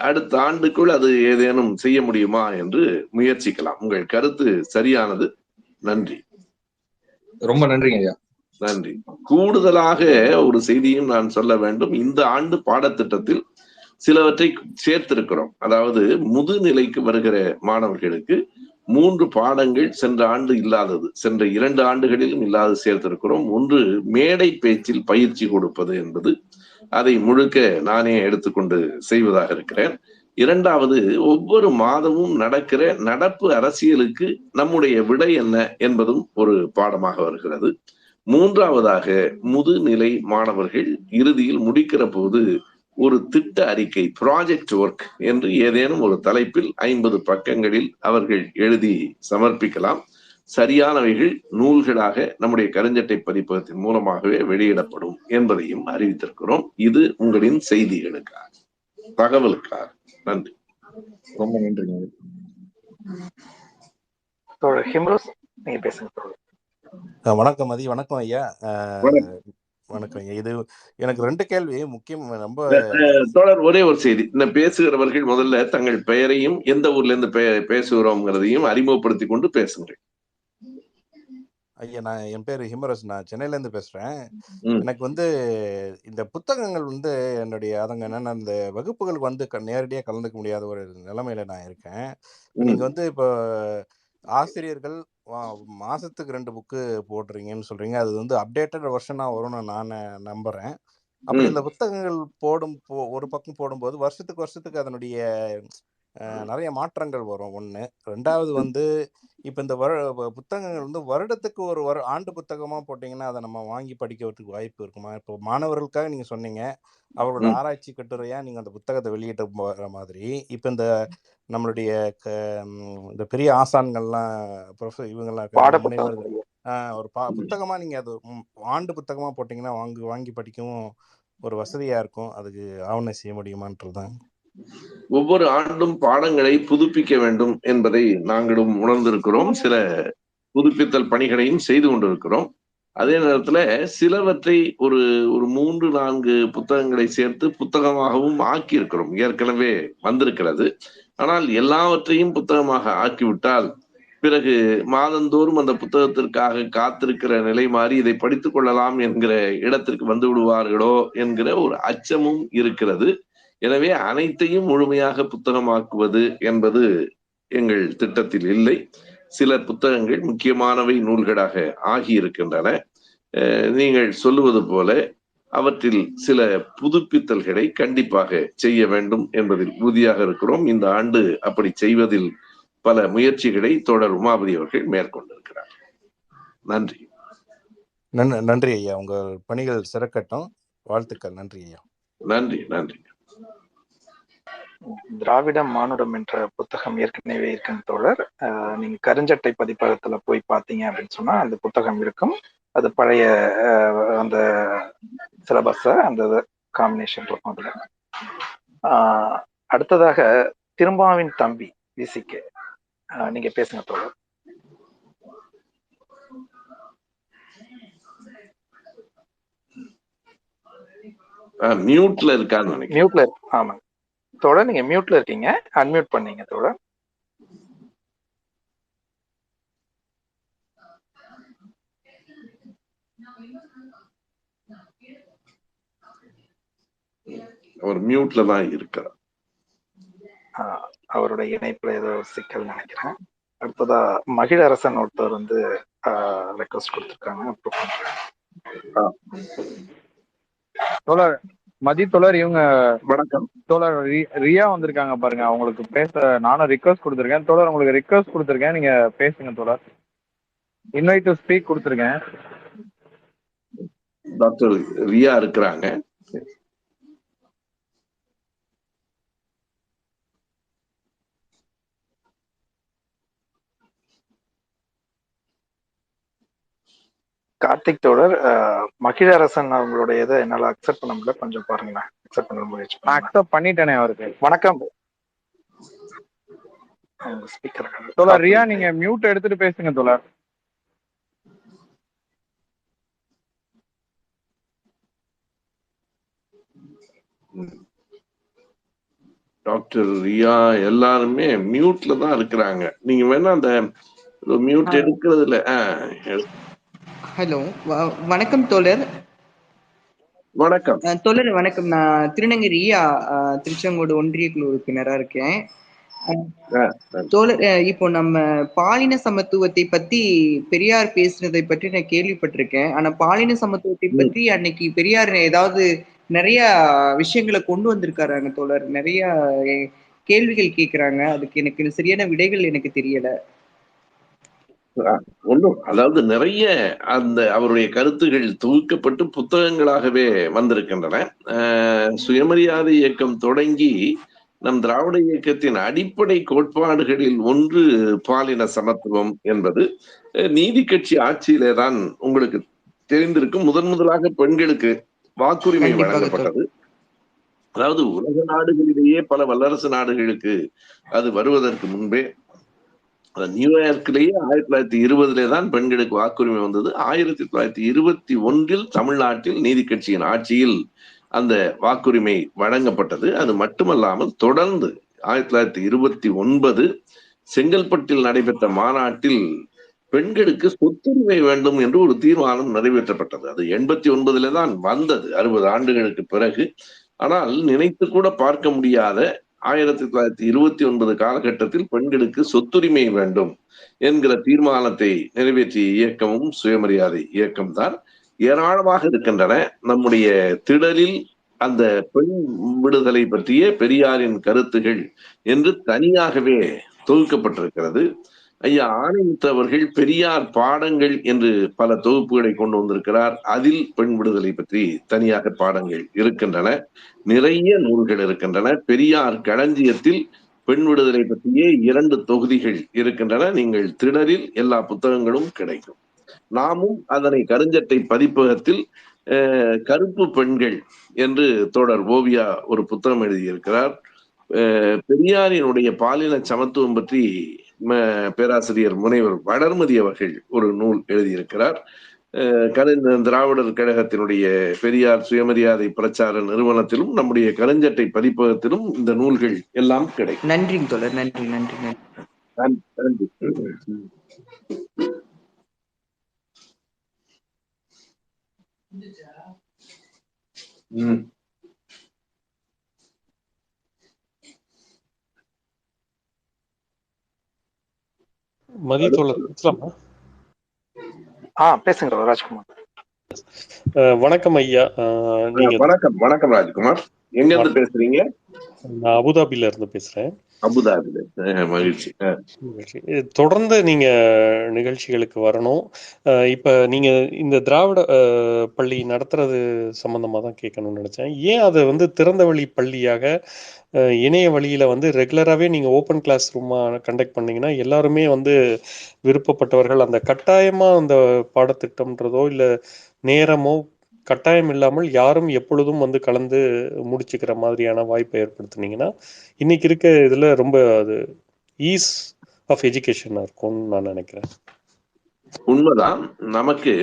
அடுத்த ஆண்டுக்குள் அது ஏதேனும் செய்ய முடியுமா என்று முயற்சிக்கலாம். உங்கள் கருத்து சரியானது. நன்றி. ரொம்ப நன்றிங்க ஐயா. நன்றி. கூடுதலாக ஒரு செய்தியும் நான் சொல்ல வேண்டும். இந்த ஆண்டு பாடத்திட்டத்தில் சிலவற்றை சேர்த்திருக்கிறோம். அதாவது முதுநிலைக்கு வருகிற மாணவர்களுக்கு 3 பாடங்கள் சென்ற ஆண்டு இல்லாதது, சென்ற 2 ஆண்டுகளிலும் இல்லாது சேர்த்திருக்கிறோம். ஒன்று, மேடை பேச்சில் பயிற்சி கொடுப்பது என்பது. அதை முழுக்க நானே எடுத்துக்கொண்டு செய்வதாக இருக்கிறேன். 2வது, ஒவ்வொரு மாதமும் நடக்கிற நடப்பு அரசியலுக்கு நம்முடைய விடை என்ன என்பதும் ஒரு பாடமாக வருகிறது. 3வதாக, முதுநிலை மாணவர்கள் இறுதியில் முடிக்கிற போது ஒரு திட்ட அறிக்கை, ப்ராஜெக்ட் ஒர்க் என்று ஏதேனும் ஒரு தலைப்பில் 50 பக்கங்களில் அவர்கள் எழுதி சமர்ப்பிக்கலாம். சரியானவைகள் நூல்களாக நம்முடைய கருஞ்சட்டை பதிப்பகத்தின் மூலமாகவே வெளியிடப்படும் என்பதையும் அறிவித்திருக்கிறோம். இது உங்களின் செய்திகளுக்காக, தகவலுக்காக. நன்றி. ரொம்ப நன்றிங்க. ஹிம்ரோஸ், நீங்க பேசுங்க. வணக்கம் மதி. வணக்கம் ஐயா. வணக்கம். இது எனக்கு 2 கேள்வி முக்கியம். ரொம்ப தோழர், ஒரே ஒரு செய்தி. இந்த பேசுகிறவர்கள் முதல்ல தங்கள் பெயரையும் எந்த ஊர்ல இருந்து பேசுகிறோம்ங்கிறதையும் அறிமுகப்படுத்திக் கொண்டு பேசுங்கள். ஐயா, என் பேர் ஹிமரஸ். நான் சென்னையிலேருந்து பேசுகிறேன். எனக்கு இந்த புத்தகங்கள் என்னுடைய அதங்க என்னென்ன இந்த வகுப்புகளுக்கு நேரடியாக கலந்துக்க முடியாத ஒரு நிலைமையில நான் இருக்கேன். நீங்கள் இப்போ ஆசிரியர்கள் மாதத்துக்கு 2 புக்கு போடுறீங்கன்னு சொல்கிறீங்க. அது அப்டேட்டட் வெர்ஷனாக வரும்னு நான் நம்புகிறேன். அப்படி இந்த புத்தகங்கள் ஒரு பக்கம் போடும்போது வருஷத்துக்கு அதனுடைய நிறைய மாற்றங்கள் வரும். 1. 2வது இப்போ இந்த புத்தகங்கள் வருடத்துக்கு ஒரு ஆண்டு புத்தகமாக போட்டிங்கன்னா அதை நம்ம வாங்கி படிக்கிறதுக்கு வாய்ப்பு இருக்குமா? இப்போ மாணவர்களுக்காக நீங்கள் சொன்னீங்க, அவர்களோட ஆராய்ச்சி கட்டுரையாக நீங்கள் அந்த புத்தகத்தை வெளியிட்ட வர மாதிரி, இப்போ இந்த நம்மளுடைய இந்த பெரிய ஆசான்கள்லாம் இவங்கெல்லாம் முனைவர்கள் ஒரு புத்தகமாக நீங்கள் அது ஆண்டு புத்தகமாக போட்டிங்கன்னா வாங்கி படிக்கவும் ஒரு வசதியாக இருக்கும். அதுக்கு ஆவணம் செய்ய முடியுமான்றது தான். ஒவ்வொரு ஆண்டும் பாடங்களை புதுப்பிக்க வேண்டும் என்பதை நாங்களும் உணர்ந்திருக்கிறோம். சில புதுப்பித்தல் பணிகளையும் செய்து கொண்டிருக்கிறோம். அதே நேரத்துல சிலவற்றை ஒரு 3-4 புத்தகங்களை சேர்த்து புத்தகமாகவும் ஆக்கி இருக்கிறோம். ஏற்கனவே வந்திருக்கிறது. ஆனால் எல்லாவற்றையும் புத்தகமாக ஆக்கிவிட்டால் பிறகு மாதந்தோறும் அந்த புத்தகத்திற்காக காத்திருக்கிற நிலை மாறி இதை படித்துக் கொள்ளலாம் என்கிற இடத்திற்கு வந்து விடுவார்களோ என்கிற ஒரு அச்சமும் இருக்கிறது. எனவே அனைத்தையும் முழுமையாக புத்தகமாக்குவது என்பது எங்கள் திட்டத்தில் இல்லை. சில புத்தகங்கள் முக்கியமானவை நூல்களாக ஆகி இருக்கின்றன. நீங்கள் சொல்லுவது போல அவற்றில் சில புதுப்பித்தல்களை கண்டிப்பாக செய்ய வேண்டும் என்பதில் உறுதியாக இருக்கிறோம். இந்த ஆண்டு அப்படி செய்வதில் பல முயற்சிகளை தோழர் உமாபதி அவர்கள் மேற்கொண்டிருக்கிறார். நன்றி. நன்றி ஐயா. உங்கள் பணிகள் சிறக்கட்டும். வாழ்த்துக்கள். நன்றி ஐயா. நன்றி. நன்றி. திராவிடம் மானுடம் என்ற புத்தகம் ஏற்கனவே இருக்கும் தோழர். நீங்க கருஞ்சட்டை பதிப்பகத்துல போய் பார்த்தீங்க அப்படின்னு சொன்னா அந்த புத்தகம் இருக்கும். அது பழைய அந்த சிலபஸ அந்த காம்பினேஷன் இருக்கும் அதுல. அடுத்ததாக திரும்பாவின் தம்பி விசிகே, நீங்க பேசுங்க தோழர். மியூட்ல இருக்கான்னு நினைக்கிறேன். மியூட்ல இருக்கு. ஆமாங்க தோழர், நீங்க மியூட்ல இருக்கீங்க. அன்மியூட் பண்ணீங்க தோழர். அவர் மியூட்ல தான் இருக்கிறார். அவருடைய இணைப்புல ஏதோ சிக்கல் நினைக்கிறேன். அடுத்ததா மகிழரசன் ஒருத்தர் ரெக்வஸ்ட் கொடுத்துருக்காங்க. அப்ரூவ் பண்றேன். தோழர் மதி தோழர், இவங்க வணக்கம் தோழர் ரியா வந்திருக்காங்க பாருங்க. அவங்களுக்கு பேச நானும் ரிக்வஸ்ட் கொடுத்துருக்கேன். தோழர் உங்களுக்கு ரிக்வஸ்ட் கொடுத்துருக்கேன், நீங்க பேசுங்க தோழர். இன்வைட் டு ஸ்பீக் கொடுத்துருக்கேன். டாக்டர் ரியா இருக்கிறாங்க. கார்த்திக் தோழர், மகிழரசன் அவங்களுடைய இதை என்னால அக்செப்ட் பண்ண முடியல. கொஞ்சம் பாருங்களேன். அக்செப்ட் பண்ண முயற்சி. அக்செப்ட் பண்ணிட்டேனே அவருக்கு. வணக்கம் ஸ்பீக்கர். தோழர் ரியா, நீங்க மியூட் எடுத்துட்டு பேசுங்க தோழர். டாக்டர் ரியா எல்லாருமே மியூட்ல தான் இருக்கிறாங்க. நீங்க வேணா அந்த மியூட் எடுக்கிறதுல. ஹலோ, வணக்கம் தோழர். வணக்கம் தோழர் வணக்கம். நான் திருநங்கை ரியா, திருச்செங்கோடு ஒன்றிய குழு உறுப்பினரா இருக்கேன். தோழர், இப்போ நம்ம பாலின சமத்துவத்தை பத்தி பெரியார் பேசுனதை பற்றி நான் கேள்விப்பட்டிருக்கேன். ஆனா பாலின சமத்துவத்தை பற்றி அன்னைக்கு பெரியார் ஏதாவது நிறைய விஷயங்களை கொண்டு வந்திருக்காங்க தோழர். நிறைய கேள்விகள் கேட்கிறாங்க. அதுக்கு எனக்கு சரியான விடைகள் எனக்கு தெரியல. ஒன்றும், அதாவது நிறைய அந்த அவருடைய கருத்துகள் தொகுக்கப்பட்டு புத்தகங்களாகவே வந்திருக்கின்றன. சுயமரியாதை இயக்கம் தொடங்கி நம் திராவிட இயக்கத்தின் அடிப்படை கோட்பாடுகளில் ஒன்று பாலின சமத்துவம் என்பது. நீதி கட்சி ஆட்சியிலே தான் உங்களுக்கு தெரிந்திருக்கும் முதலாக பெண்களுக்கு வாக்குரிமை வழங்கப்பட்டது. அதாவது உலக நாடுகளிலேயே பல வல்லரசு நாடுகளுக்கு அது வருவதற்கு முன்பே நியூயார்க்லேயே 1920 தான் பெண்களுக்கு வாக்குரிமை வந்தது. 1921 தமிழ்நாட்டில் நீதி கட்சியின் ஆட்சியில் அந்த வாக்குரிமை வழங்கப்பட்டது. அது மட்டுமல்லாமல் தொடர்ந்து 1929 செங்கல்பட்டில் நடைபெற்ற மாநாட்டில் பெண்களுக்கு சொத்துரிமை வேண்டும் என்று ஒரு தீர்மானம் நிறைவேற்றப்பட்டது. அது 89 தான் வந்தது, 60 ஆண்டுகளுக்கு பிறகு. ஆனால் நினைத்து கூட பார்க்க முடியாத 1929 காலகட்டத்தில் பெண்களுக்கு சொத்துரிமை வேண்டும் என்கிற தீர்மானத்தை நிறைவேற்றிய இயக்கமும் சுயமரியாதை இயக்கம் தான். ஏராளமாக இருக்கின்றன. நம்முடைய திடலில் அந்த பெண் விடுதலை பற்றிய பெரியாரின் கருத்துகள் என்று தனியாகவே தொகுக்கப்பட்டிருக்கிறது. ஐயா ஆணைமுத்து அவர்கள் பெரியார் பாடங்கள் என்று பல தொகுப்புகளை கொண்டு வந்திருக்கிறார். அதில் பெண் விடுதலை பற்றி தனியாக பாடங்கள் இருக்கின்றன. நிறைய நூல்கள் இருக்கின்றன. பெரியார் களஞ்சியத்தில் பெண் விடுதலை பற்றியே 2 தொகுதிகள் இருக்கின்றன. நீங்கள் திடலில் எல்லா புத்தகங்களும் கிடைக்கும். நாமும் அதனை கருஞ்சட்டை பதிப்பகத்தில் கருப்பு பெண்கள் என்று தோழர் ஓவியா ஒரு புத்தகம் எழுதியிருக்கிறார். பெரியாரினுடைய பாலின சமத்துவம் பற்றி பேராசிரியர் முனைவர் வளர்மதி அவர்கள் ஒரு நூல் எழுதியிருக்கிறார். திராவிடர் கழகத்தினுடைய பெரியார் சுயமரியாதை பிரச்சார நிறுவனத்திலும் நம்முடைய கருஞ்சட்டை பதிப்பகத்திலும் இந்த நூல்கள் எல்லாம் கிடைக்கும். நன்றி தோழர். நன்றி நன்றி நன்றி. மதியத்தோழர் பேசலாமா? பேசுங்க ராஜ்குமார். வணக்கம் ஐயா. நீங்க வணக்கம் ராஜ்குமார். எங்க இருந்து பேசுறீங்க? நான் அபுதாபில இருந்து பேசுறேன். அபுதாபில. மகிழ்ச்சி. தொடர்ந்து நீங்க நிகழ்ச்சிகளுக்கு வரணும். இப்ப நீங்க இந்த திராவிட பள்ளி நடத்துறது சம்பந்தமா தான் கேட்கணும்னு நினைச்சேன். ஏன் அதை வந்து திறந்த வழி பள்ளியாக இணைய வழியில வந்து ரெகுலராகவே நீங்க ஓப்பன் கிளாஸ் ரூமா கண்டக்ட் பண்ணீங்கன்னா எல்லாருமே வந்து விருப்பப்பட்டவர்கள் அந்த கட்டாயமா அந்த பாடத்திட்டம்ன்றதோ இல்லை நேரமோ கட்டாயம் இல்லாமல் யாரும் எப்பொழுதும் வந்து கலந்து முடிச்சுக்கிற மாதிரியான வாய்ப்பை ஏற்படுத்தினீங்கன்னா இன்னைக்கு இருக்க இதுல ரொம்ப அது ஈஸ் ஆஃப் எஜுகேஷனா இருக்கும்னு நான் நினைக்கிறேன். உண்மைதான். நமக்கு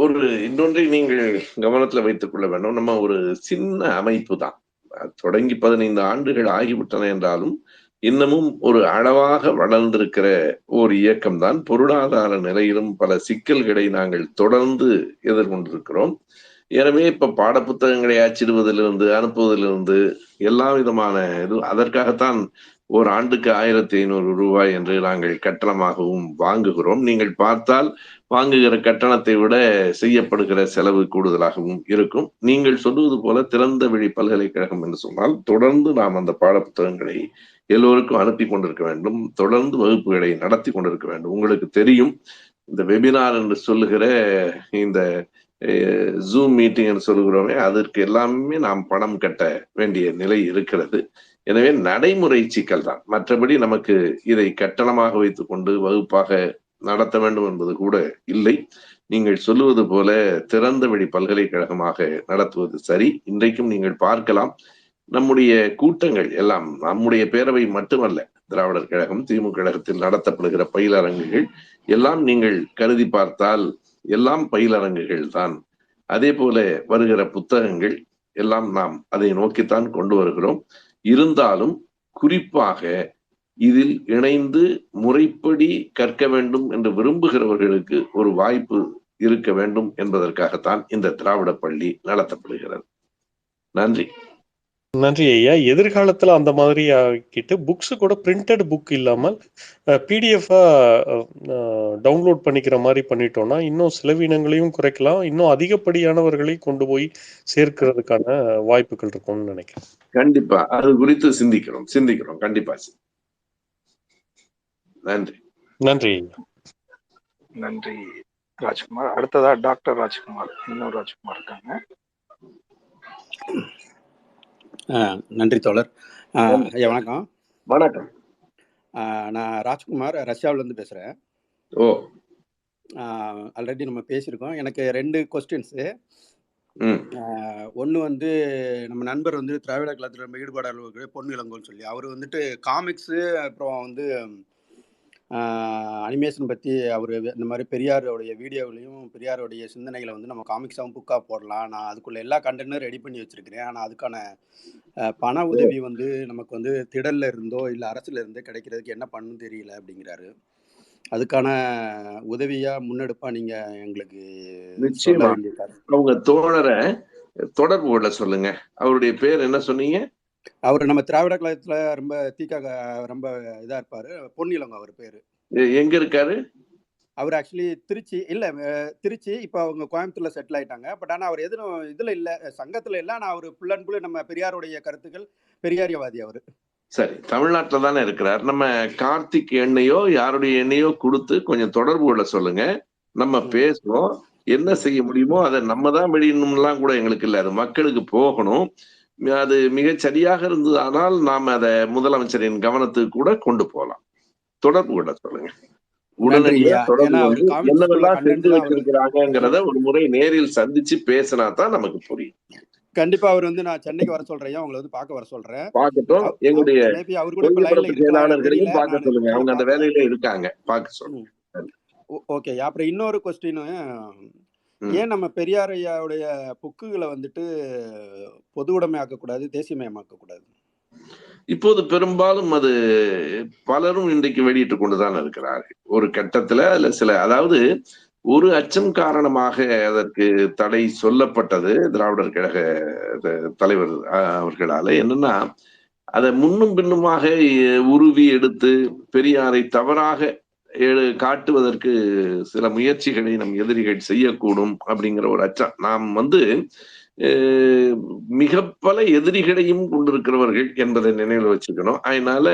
ஒரு இன்னொன்றை நீங்கள் கவனத்துல வைத்துக் கொள்ள வேண்டும். நம்ம ஒரு சின்ன அமைப்பு தான். தொடங்கி 15 ஆண்டுகள் ஆகிவிட்டன என்றாலும் இன்னமும் ஒரு அளவாக வளர்ந்திருக்கிற ஒரு இயக்கம் தான். பொருளாதார நிலையிலும் பல சிக்கல்களை நாங்கள் தொடர்ந்து எதிர்கொண்டிருக்கிறோம். எனவே இப்ப பாடப்புத்தகங்களை அச்சிடுவதிலிருந்து அனுப்புவதிலிருந்து எல்லா விதமான இது அதற்காகத்தான் ஒரு ஆண்டுக்கு 1500 ரூபாய் என்று நாங்கள் கட்டணமாகவும் வாங்குகிறோம். நீங்கள் பார்த்தால் வாங்குகிற கட்டணத்தை விட செய்யப்படுகிற செலவு கூடுதலாகவும் இருக்கும். நீங்கள் சொல்லுவது போல திறந்த வழி பல்கலைக்கழகம் என்று சொன்னால் தொடர்ந்து நாம் அந்த பாடப்புத்தகங்களை எல்லோருக்கும் அனுப்பி கொண்டிருக்க வேண்டும். தொடர்ந்து வகுப்புகளை நடத்தி கொண்டிருக்க வேண்டும். உங்களுக்கு தெரியும், இந்த வெபினார் என்று சொல்லுகிற இந்த ஜூம் மீட்டிங் என்று சொல்லுகிறோமே, அதற்கு எல்லாமே நாம் பணம் கட்ட வேண்டிய நிலை இருக்கிறது. எனவே நடைமுறை சிக்கல் தான். மற்றபடி நமக்கு இதை கட்டணமாக வைத்துக் கொண்டு வகுப்பாக நடத்த வேண்டும் என்பது கூட இல்லை. நீங்கள் சொல்லுவது போல திறந்த வழி பல்கலைக்கழகமாக நடத்துவது சரி. இன்றைக்கும் நீங்கள் பார்க்கலாம், நம்முடைய கூட்டங்கள் எல்லாம் நம்முடைய பேரவை மட்டுமல்ல, திராவிடர் கழகம் திமுக கழகத்தில் நடத்தப்படுகிற பயிலரங்குகள் எல்லாம் நீங்கள் கருதி பார்த்தால் எல்லாம் பயிலரங்குகள் தான். அதே போல வருகிற புத்தகங்கள் எல்லாம் நாம் அதை நோக்கித்தான் கொண்டு வருகிறோம். இருந்தாலும் குறிப்பாக இதில் இணைந்து முறைப்படி கற்க வேண்டும் என்று விரும்புகிறவர்களுக்கு ஒரு வாய்ப்பு இருக்க வேண்டும் என்பதற்காகத்தான் இந்த திராவிட பள்ளி நடத்தப்படுகிறது. நன்றி. நன்றி ஐயா. எதிர்காலத்துல அந்த மாதிரி ஆக்கிட்டு புக்ஸ் கூட பிரிண்டட் புக் இல்லாமல் பிடிஎஃபா டவுன்லோட் பண்ணிக்கிற மாதிரி பண்ணிட்டோம்னா இன்னும் செலவினங்களையும் குறைக்கலாம், இன்னும் அதிகப்படியானவர்களை கொண்டு போய் சேர்க்கிறதுக்கான வாய்ப்புகள் இருக்கும்னு நினைக்கிறேன். கண்டிப்பா அது குறித்து சிந்திக்கிறோம் கண்டிப்பா. நன்றி. நன்றி. நன்றி ராஜ்குமார். அடுத்ததா டாக்டர் ராஜ்குமார், இன்னொரு ராஜ்குமார் இருக்காங்க. நன்றி தோழர். ஐயா வணக்கம். வணக்கம். நான் ராஜ்குமார், ரஷ்யாவிலேருந்து பேசுகிறேன். ஆல்ரெடி நம்ம பேசியிருக்கோம். எனக்கு 2 கொஸ்டின்ஸு. ஒன்று வந்து நம்ம நண்பர் வந்து திராவிட கழகத்தில் ரொம்ப ஈடுபாடு பொன் இளங்கோன்னு சொல்லி அவர் வந்துட்டு காமிக்ஸு அப்புறம் வந்து அனிமேஷன் பற்றி அவர் இந்த மாதிரி பெரியாரோடைய வீடியோவிலையும் பெரியாரோடைய சிந்தனைகளை வந்து நம்ம காமிக்ஸாகவும் புக்காக போடலாம். நான் அதுக்குள்ள எல்லா கண்டென்ட்டும் ரெடி பண்ணி வச்சிருக்கிறேன். ஆனால் அதுக்கான பண உதவி வந்து நமக்கு வந்து திடல்ல இருந்தோ இல்லை அரசுல இருந்தோ கிடைக்கிறதுக்கு என்ன பண்ணணும் தெரியல அப்படிங்கிறாரு. அதுக்கான உதவியா முன்னெடுப்பா நீங்க எங்களுக்கு சொல்ல நிச்சயமா வேண்டிய அவங்க தோழரை தொடர்பு கொள்ள சொல்லுங்க. அவருடைய பேர் என்ன சொன்னீங்க? அவர் நம்ம திராவிட கழகத்துல ரொம்ப ரொம்ப இதா இருப்பாரு. பொன்னிலங்க அவர் பேரு. எங்க இருக்காரு? அவர் ஆக்சுவலி திருச்சி. இப்போ அவங்க கோயம்புத்தூர்ல செட்டில் ஆயிட்டாங்க. பட் ஆனால் அவர் எதுவும் இதுல இல்லை, சங்கத்துல இல்லை. ஆனால் அவர் ஃபுல் அண்ட் ஃபுல் நம்ம பெரியாருடைய கருத்துக்கள், பெரியாரியவாதி அவர். சரி, தமிழ்நாட்டில் தானே இருக்கிறார். நம்ம கார்த்திக் எண்ணையோ யாருடைய எண்ணையோ கொடுத்து கொஞ்சம் தொடர்பு கொள்ள சொல்லுங்க. நம்ம பேசுவோம். என்ன செய்ய முடியுமோ அதை நம்ம தான் வெளியிடணும்லாம் கூட எங்களுக்கு இல்லை. அது மக்களுக்கு போகணும். அது மிக சரியாக இருந்தது. ஆனால் நாம் அதை முதலமைச்சரின் கவனத்துக்கு கூட கொண்டு போகலாம். தொடர்பு கொள்ள சொல்லுங்க. உடனடியாக தொடர்பு கொண்டு என்னவெல்லாம் செஞ்சு வச்சிருக்கிறாங்கிறத ஒரு முறை நேரில் சந்திச்சு பேசினா தான் நமக்கு புரியும். கண்டிப்பா அவர் வந்து நான் சென்னைக்கு வர சொல்றேன், உங்களை வந்து பார்க்க வர சொல்றேன். பார்க்கட்டும். எங்களுடைய செயலாளர்களையும் பார்க்க சொல்லுங்க. அவங்க அந்த வேலையில இருக்காங்க, பார்க்க சொல்லுங்க. ஓகே. அப்புறம் இன்னொரு கொஸ்டின், ஏன் நம்ம பெரியார் ஐயாவுடைய புக்குகளை வந்துட்டு பொது உடைமை ஆக்கக்கூடாது, தேசியமயமாக்க கூடாது? இப்போது பெரும்பாலும் அது பலரும் இன்றைக்கு வெளியிட்டு கொண்டுதான் இருக்கிறார்கள். ஒரு கட்டத்துல அதுல சில, அதாவது ஒரு அச்சம் காரணமாக அதற்கு தடை சொல்லப்பட்டது திராவிடர் கழக தலைவர் அவர்களால. என்னன்னா, அதை முன்னும் பின்னுமாக உருவி எடுத்து பெரியாரை தவறாக காட்டுவதற்கு சில முயற்சிகளை நம் எதிரிகள் செய்யக்கூடும் அப்படிங்கிற ஒரு அச்சம். நாம் வந்து மிக பல எதிரிகளையும் கொண்டிருக்கிறவர்கள் என்பதை நினைவில் வச்சுக்கணும். அதனால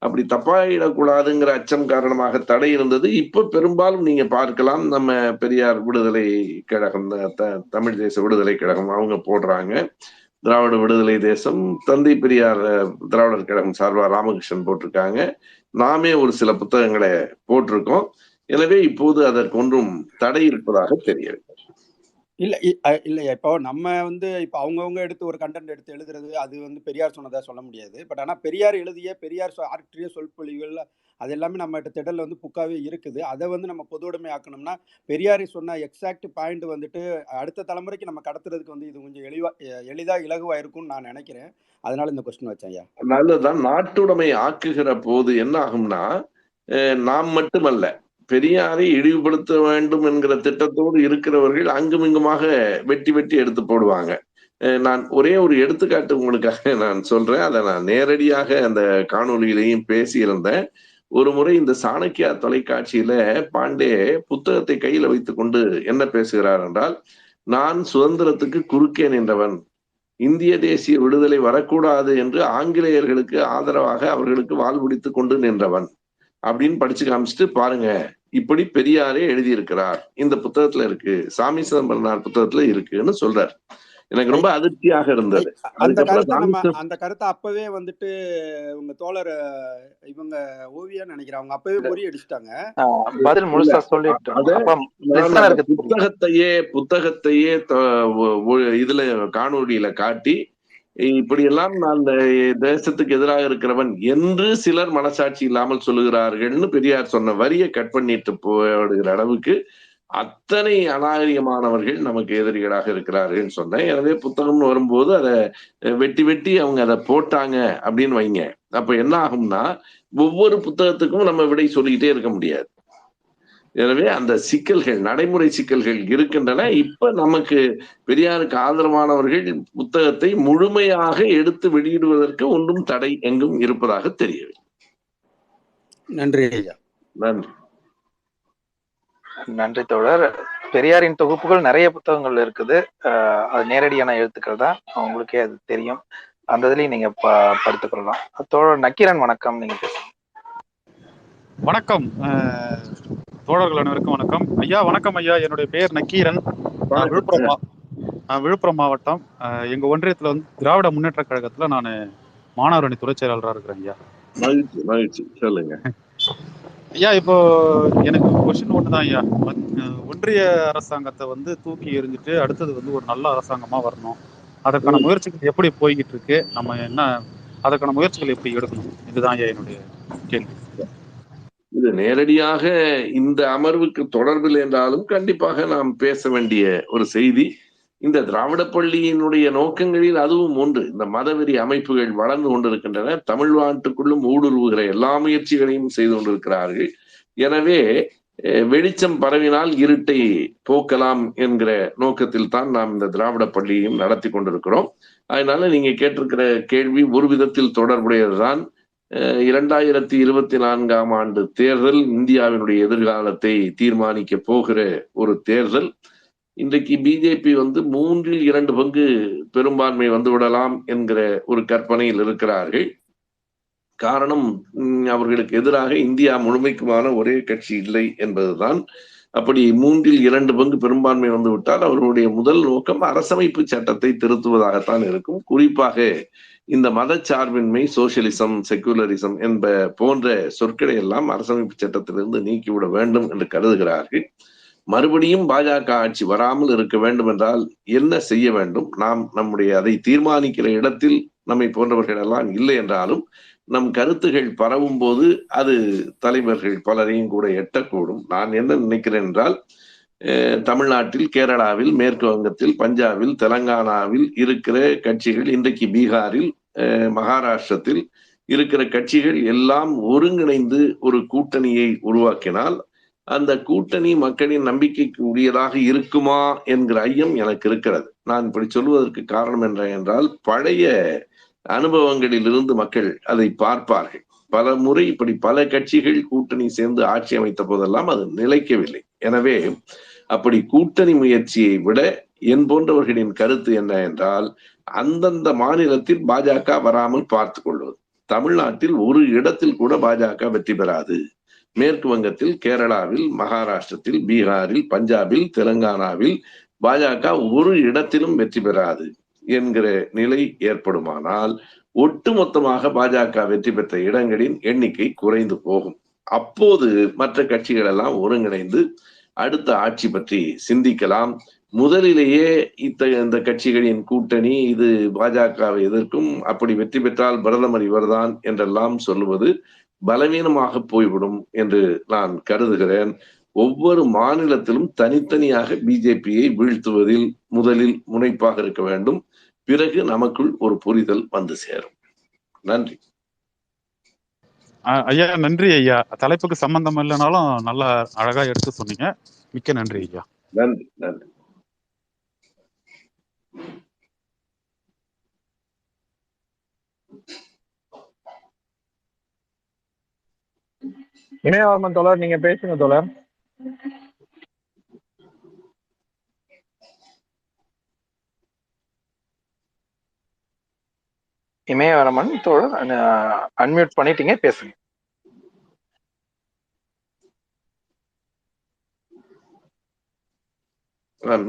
அப்படி தப்பாயிடக்கூடாதுங்கிற அச்சம் காரணமாக தடை இருந்தது. இப்ப பெரும்பாலும் நீங்க பார்க்கலாம், நம்ம பெரியார் விடுதலை கழகம், தமிழ் தேச விடுதலை கழகம் அவங்க போடுறாங்க. திராவிட விடுதலை தேசம், தந்தை பெரியார் திராவிடர் கழகம் சார்பா ராமகிருஷ்ணன் போட்டிருக்காங்க. நாமே ஒரு சில புத்தகங்களை போட்டிருக்கோம். எனவே இப்போது அதற்கு ஒன்றும் தடை இருப்பதாக தெரியவில்லை. இல்லையா, இப்போ நம்ம வந்து இப்போ அவங்கவுங்க எடுத்து ஒரு கண்டென்ட் எடுத்து எழுதுறது, அது வந்து பெரியார் சொன்னதா சொல்ல முடியாது. பட் ஆனால் பெரியார் எழுதிய பெரியார் ஆற்றிய சொற்பொழிவுகள் அது எல்லாமே நம்ம திடல்ல வந்து புக்காவே இருக்குது. அதை வந்து நம்ம பொது உடைமை ஆக்கணும்னா பெரியாரை சொன்ன எக்ஸாக்ட் பாயிண்ட் வந்துட்டு அடுத்த தலைமுறைக்கு நம்ம கடத்துறதுக்கு வந்து இது கொஞ்சம் எளிதா இலகுவா இருக்கும்னு நான் நினைக்கிறேன். அதனால இந்த கொஸ்டின் வச்சேன் ஐயா. நல்லதுதான். நாட்டுடைமை ஆக்குகிற போது என்ன ஆகும்னா, நாம் மட்டுமல்ல, பெரியாரை இழிவுபடுத்த வேண்டும் என்கிற திட்டத்தோடு இருக்கிறவர்கள் அங்கும் இங்குமாக வெட்டி வெட்டி எடுத்து போடுவாங்க. நான் ஒரே ஒரு எடுத்துக்காட்டு உங்களுக்காக நான் சொல்றேன். அதை நான் நேரடியாக அந்த காணொலியிலையும் பேசியிருந்தேன். ஒரு முறை இந்த சாணக்கியா தொலைக்காட்சியில பாண்டே புத்தகத்தை கையில வைத்துக் கொண்டு என்ன பேசுகிறார் என்றால், நான் சுதந்திரத்துக்கு குறுக்கே நின்றவன், இந்திய தேசிய விடுதலை வரக்கூடாது என்று ஆங்கிலேயர்களுக்கு ஆதரவாக அவர்களுக்கு வால் பிடித்துக் கொண்டு நின்றவன் அப்படின்னு படிச்சு காமிச்சிட்டு, பாருங்க இப்படி பெரியாரே எழுதியிருக்கிறார், இந்த புத்தகத்துல இருக்கு, சாமி சிதம்பரனார் புத்தகத்துல இருக்குன்னு சொல்றார். எனக்கு ரொம்ப அதிர்ச்சியாக இருந்தது. அந்த கருத்தை அப்பவே வந்துட்டு உங்க தோழர் இவங்க ஓவியா நினைக்கிறேன், அவங்க அப்பவே முறியடிச்சிட்டாங்க. பதில் முழுசா சொல்லிட்டு புத்தகத்தையே இதுல காணொலியில காட்டி, இப்படியெல்லாம் நான் அந்த தேசத்துக்கு எதிராக இருக்கிறவன் என்று சிலர் மனசாட்சி இல்லாமல் சொல்லுகிறார்கள்னு பெரியார் சொன்ன வரியை கட் பண்ணிட்டு போடுகிற அளவுக்கு அத்தனை அநாகரிகமானவர்கள் நமக்கு எதிரிகளாக இருக்கிறார்கள் சொன்னேன். எனவே புத்தகம்னு வரும்போது அதை வெட்டி வெட்டி அவங்க அதை போட்டாங்க அப்படின்னு வைங்க. அப்ப என்ன ஆகும்னா, ஒவ்வொரு புத்தகத்துக்கும் நம்ம விடை சொல்லிக்கிட்டே இருக்க முடியாது. எனவே அந்த சிக்கல்கள், நடைமுறை சிக்கல்கள் இருக்கின்றன. இப்ப நமக்கு பெரியாருக்கு ஆதரவானவர்கள் புத்தகத்தை முழுமையாக எடுத்து வெளியிடுவதற்கு ஒன்றும் தடை எங்கும் இருப்பதாக தெரியவில்லை. நன்றி ஐயா. நன்றி. நன்றி தோழர். பெரியாரின் தொகுப்புகள் நிறைய புத்தகங்கள் இருக்குது. அது நேரடியான எழுத்துக்கள் தான், உங்களுக்கே அது தெரியும். அந்த இதுலயும் நீங்க படித்துக் கொள்ளலாம். தோழர் நக்கீரன், வணக்கம். நீங்க பேசுங்க. வணக்கம் தோழர்கள் அனைவருக்கும் வணக்கம். ஐயா வணக்கம் ஐயா. என்னுடைய பெயர் நக்கீரன். விழுப்புரம் மாவட்டம். எங்க ஒன்றியத்துல வந்து திராவிட முன்னேற்ற கழகத்துல நான் மாணவர் அணி துறை செயலாளராக இருக்கிறேன் ஐயா. மகிழ்ச்சி. சொல்லுங்க ஐயா. இப்போ எனக்கு கொஸ்டின் ஒண்ணுதான் ஐயா. ஒன்றிய அரசாங்கத்தை வந்து தூக்கி எறிஞ்சிட்டு அடுத்தது வந்து ஒரு நல்ல அரசாங்கமா வரணும், அதற்கான முயற்சிகள் எப்படி போய்கிட்டு இருக்கு, நம்ம என்ன அதற்கான முயற்சிகள் எப்படி எடுக்கணும், இதுதான் ஐயா என்னுடைய கேள்வி. இது நேரடியாக இந்த அமர்வுக்கு தொடர்பில் என்றாலும் கண்டிப்பாக நாம் பேச வேண்டிய ஒரு செய்தி. இந்த திராவிட பள்ளியினுடைய நோக்கங்களில் அதுவும் ஒன்று. இந்த மதவெறி அமைப்புகள் வளர்ந்து கொண்டிருக்கின்றன. தமிழ்நாட்டுக்குள்ளும் ஊடுருவுகிற எல்லா முயற்சிகளையும் செய்து கொண்டிருக்கிறார்கள். எனவே வெளிச்சம் பரவினால் இருட்டை போக்கலாம் என்கிற நோக்கத்தில் தான் நாம் இந்த திராவிட பள்ளியையும் நடத்தி கொண்டிருக்கிறோம். அதனால நீங்க கேட்டிருக்கிற கேள்வி ஒரு விதத்தில் தொடர்புடையதுதான். 2024ஆம் ஆண்டு தேர்தல் இந்தியாவினுடைய எதிர்காலத்தை தீர்மானிக்க போகிற ஒரு தேர்தல். இன்றைக்கு பிஜேபி 3/2 பங்கு பெரும்பான்மை வந்துவிடலாம் என்கிற ஒரு கற்பனையில் இருக்கிறார்கள். காரணம், அவர்களுக்கு எதிராக இந்தியா முழுமைக்குமான ஒரே கட்சி இல்லை என்பதுதான். அப்படி 3/2 பங்கு பெரும்பான்மை வந்துவிட்டால் அவர்களுடைய முதல் நோக்கம் அரசமைப்பு சட்டத்தை திருத்துவதாகத்தான் இருக்கும். குறிப்பாக இந்த மதச்சார்பின்மை, சோசியலிசம், செக்குலரிசம் என்ப போன்ற சொற்களை எல்லாம் அரசமைப்பு சட்டத்திலிருந்து நீக்கிவிட வேண்டும் என்று கருதுகிறார்கள். மறுபடியும் பாஜக ஆட்சி வராமல் இருக்க வேண்டும் என்றால் என்ன செய்ய வேண்டும்? நாம் நம்முடைய அதை தீர்மானிக்கிற இடத்தில் நம்மை போன்றவர்கள் எல்லாம் இல்லை என்றாலும் நம் கருத்துகள் பரவும் போது அது தலைவர்கள் பலரையும் கூட எட்டக்கூடும். நான் என்ன நினைக்கிறேன் என்றால், தமிழ்நாட்டில், கேரளாவில், மேற்கு வங்கத்தில், பஞ்சாபில், தெலங்கானாவில் இருக்கிற கட்சிகள், இன்றைக்கு பீகாரில், மகாராஷ்டிரத்தில் இருக்கிற கட்சிகள் எல்லாம் ஒருங்கிணைந்து ஒரு கூட்டணியை உருவாக்கினால் அந்த கூட்டணி மக்களின் நம்பிக்கைக்கு உரியதாக இருக்குமா என்கிற ஐயம் எனக்கு இருக்கிறது. நான் இப்படி சொல்வதற்கு காரணம் என்ன என்றால், பழைய அனுபவங்களில் இருந்து மக்கள் அதை பார்ப்பார்கள். பல முறை இப்படி பல கட்சிகள் கூட்டணி சேர்ந்து ஆட்சி அமைத்த போதெல்லாம் அது நிலைக்கவில்லை. எனவே அப்படி கூட்டணி முயற்சியை விட என் போன்றவர்களின் கருத்து என்ன என்றால், அந்தந்த மாநிலத்தில் பாஜக வராமல் பார்த்து கொள்வது. தமிழ்நாட்டில் ஒரு இடத்தில் கூட பாஜக வெற்றி பெறாது. மேற்கு வங்கத்தில், கேரளாவில், மகாராஷ்டிரத்தில், பீகாரில், பஞ்சாபில், தெலங்கானாவில் பாஜக ஒரு இடத்திலும் வெற்றி பெறாது என்கிற நிலை ஏற்படுமானால் ஒட்டுமொத்தமாக பாஜக வெற்றி பெற்ற இடங்களின் எண்ணிக்கை குறைந்து போகும். அப்போது மற்ற கட்சிகள் எல்லாம் ஒருங்கிணைந்து அடுத்த ஆட்சி பற்றி சிந்திக்கலாம். முதலிலேயே இந்த கட்சிகளின் கூட்டணி இது பாஜகவை எதிர்க்கும், அப்படி வெற்றி பெற்றால் பிரதமர் இவர்தான் என்றெல்லாம் சொல்லுவது பலவீனமாக போய்விடும் என்று நான் கருதுகிறேன். ஒவ்வொரு மாநிலத்திலும் தனித்தனியாக பிஜேபியை வீழ்த்துவதில் முதலில் முனைப்பாக இருக்க வேண்டும். பிறகு நமக்குள் ஒரு புரிதல் வந்து சேரும். நன்றி ஐயா. நன்றி ஐயா. தலைப்புக்கு சம்பந்தம் இல்லைனாலும் நல்லா அழகா எடுத்து சொன்னீங்க. மிக்க நன்றி ஐயா. நன்றி நன்றி. இமயவர்மன் தோழர், நீங்க பேசுங்க தோழர். இமயவர்மன் தோழர் அன்மியூட் பண்ணிட்டீங்க, பேசுங்க.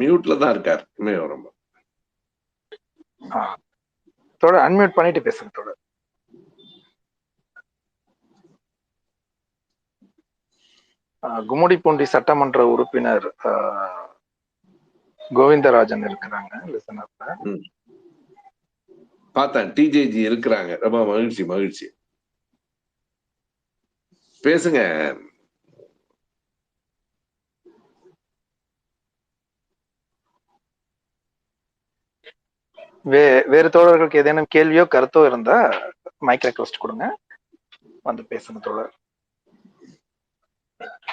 மியூட்ல தான் இருக்கார் இமயவர்மன். தோழர் அன்மியூட் பண்ணிட்டு பேசுங்க தோழர். கும்முடிப்பூண்டி சட்டமன்ற உறுப்பினர் கோவிந்தராஜன் இருக்கிறாங்க லிசனர்ல. பார்த்தேன், டிஜேஜி இருக்கிறாங்க. ரொம்ப மகிழ்ச்சி மகிழ்ச்சி. பேசுங்க. வேறு தோழர்களுக்கு ஏதேனும் கேள்வியோ கருத்தோ இருந்தா மைக் ரெக்வெஸ்ட் கொடுங்க, வந்து பேசுங்க தோழர்.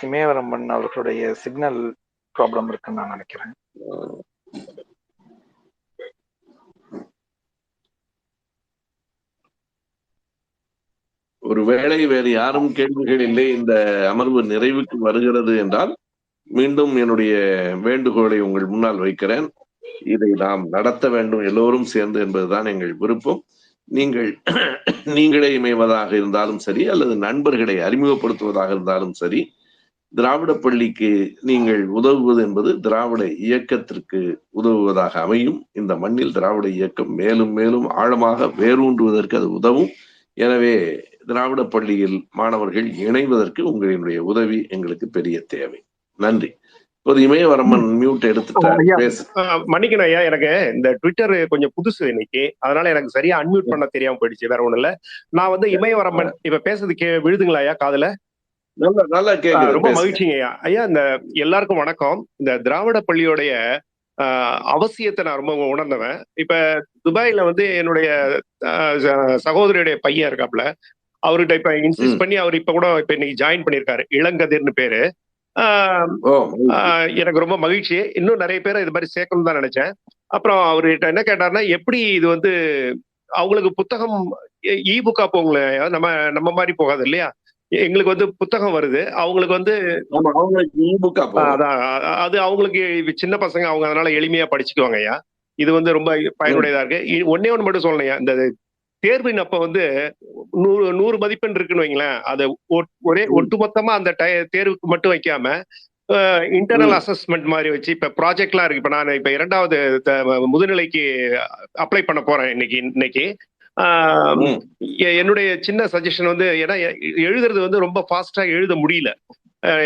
இமயவரம்பன் அவர்களுடைய சிக்னல் ப்ராப்ளம் இருக்குன்னு நான் நினைக்கிறேன். ஒருவேளை வேறு யாரும் கேள்விகள் இல்லை, இந்த அமர்வு நிறைவுக்கு வருகிறது என்றால் மீண்டும் என்னுடைய வேண்டுகோளை உங்கள் முன்னால் வைக்கிறேன். இதை நாம் நடத்த வேண்டும் எல்லோரும் சேர்ந்து என்பதுதான் எங்கள் விருப்பம். நீங்களே இமைவதாக இருந்தாலும் சரி, அல்லது நண்பர்களை அறிமுகப்படுத்துவதாக இருந்தாலும் சரி, திராவிட பள்ளிக்கு நீங்கள் உதவுவது என்பது திராவிட இயக்கத்திற்கு உதவுவதாக அமையும். இந்த மண்ணில் திராவிட இயக்கம் மேலும் மேலும் ஆழமாக வேரூன்றுவதற்கு அது உதவும். எனவே திராவிட பள்ளியில் மாணவர்கள் இணைவதற்கு உங்களுடைய உதவி எங்களுக்கு பெரிய தேவை. நன்றி. இப்போது இமயவரம்பன் மியூட் எடுத்துட்டாரு. மன்னிக்கணும் ஐயா, எனக்கு இந்த ட்விட்டர் கொஞ்சம் புதுசு இன்னைக்கு, அதனால எனக்கு சரியா அன்மியூட் பண்ண தெரியாம போயிடுச்சு. வேற ஒண்ணு இல்ல. நான் இமயவரம்பன் இப்ப பேசுறது விழுதுங்களா ஐயா காதுல? நல்லா கேக்குது, ரொம்ப பேசுங்க. மகிழ்ச்சிங்க ஐயா. ஐயா, இந்த எல்லாருக்கும் வணக்கம். இந்த திராவிட பள்ளியோடைய அவசியத்தை நான் ரொம்ப உணர்ந்தவன். இப்ப துபாயில வந்து என்னுடைய சகோதரியுடைய பையன் இருக்காப்புல. அவர்கிட்ட இப்ப இன்சிஸ்ட் பண்ணி அவர் இப்ப கூட இப்ப இன்னைக்கு ஜாயின் பண்ணிருக்காரு. இளங்கதிர்னு பேரு. எனக்கு ரொம்ப மகிழ்ச்சி. இன்னும் நிறைய பேரை இது மாதிரி சேர்க்கணும்னு தான் நினைச்சேன். அப்புறம் அவர்கிட்ட என்ன கேட்டாருன்னா, எப்படி இது வந்து அவங்களுக்கு புத்தகம் இ புக்கா போங்களே, நம்ம மாதிரி போகாது இல்லையா? எங்களுக்கு வந்து புத்தகம் வருது, அவங்களுக்கு வந்து அதான் அது அவங்களுக்கு சின்ன பசங்க, அவங்க அதனால எளிமையா படிச்சுக்குவாங்க ஐயா. இது வந்து ரொம்ப பயனுடையதா இருக்கு. ஒன்னே ஒன்று மட்டும் சொல்லணும், இந்த தேர்வின் அப்ப வந்து 100 மதிப்பெண் இருக்குன்னு வைங்களேன், அதை ஒரே ஒட்டுமொத்தமா அந்த தேர்வுக்கு மட்டும் வைக்காம இன்டர்னல் அசஸ்மெண்ட் மாதிரி வச்சு, இப்ப ப்ராஜெக்ட்லாம் இருக்கு. இப்ப நான் இப்ப 2வது முதுநிலைக்கு அப்ளை பண்ண போறேன் இன்னைக்கு. என்னுடைய சின்ன சஜஷன் வந்து, ஏன்னா எழுதுறது வந்து ரொம்ப ஃபாஸ்டா எழுத முடியல,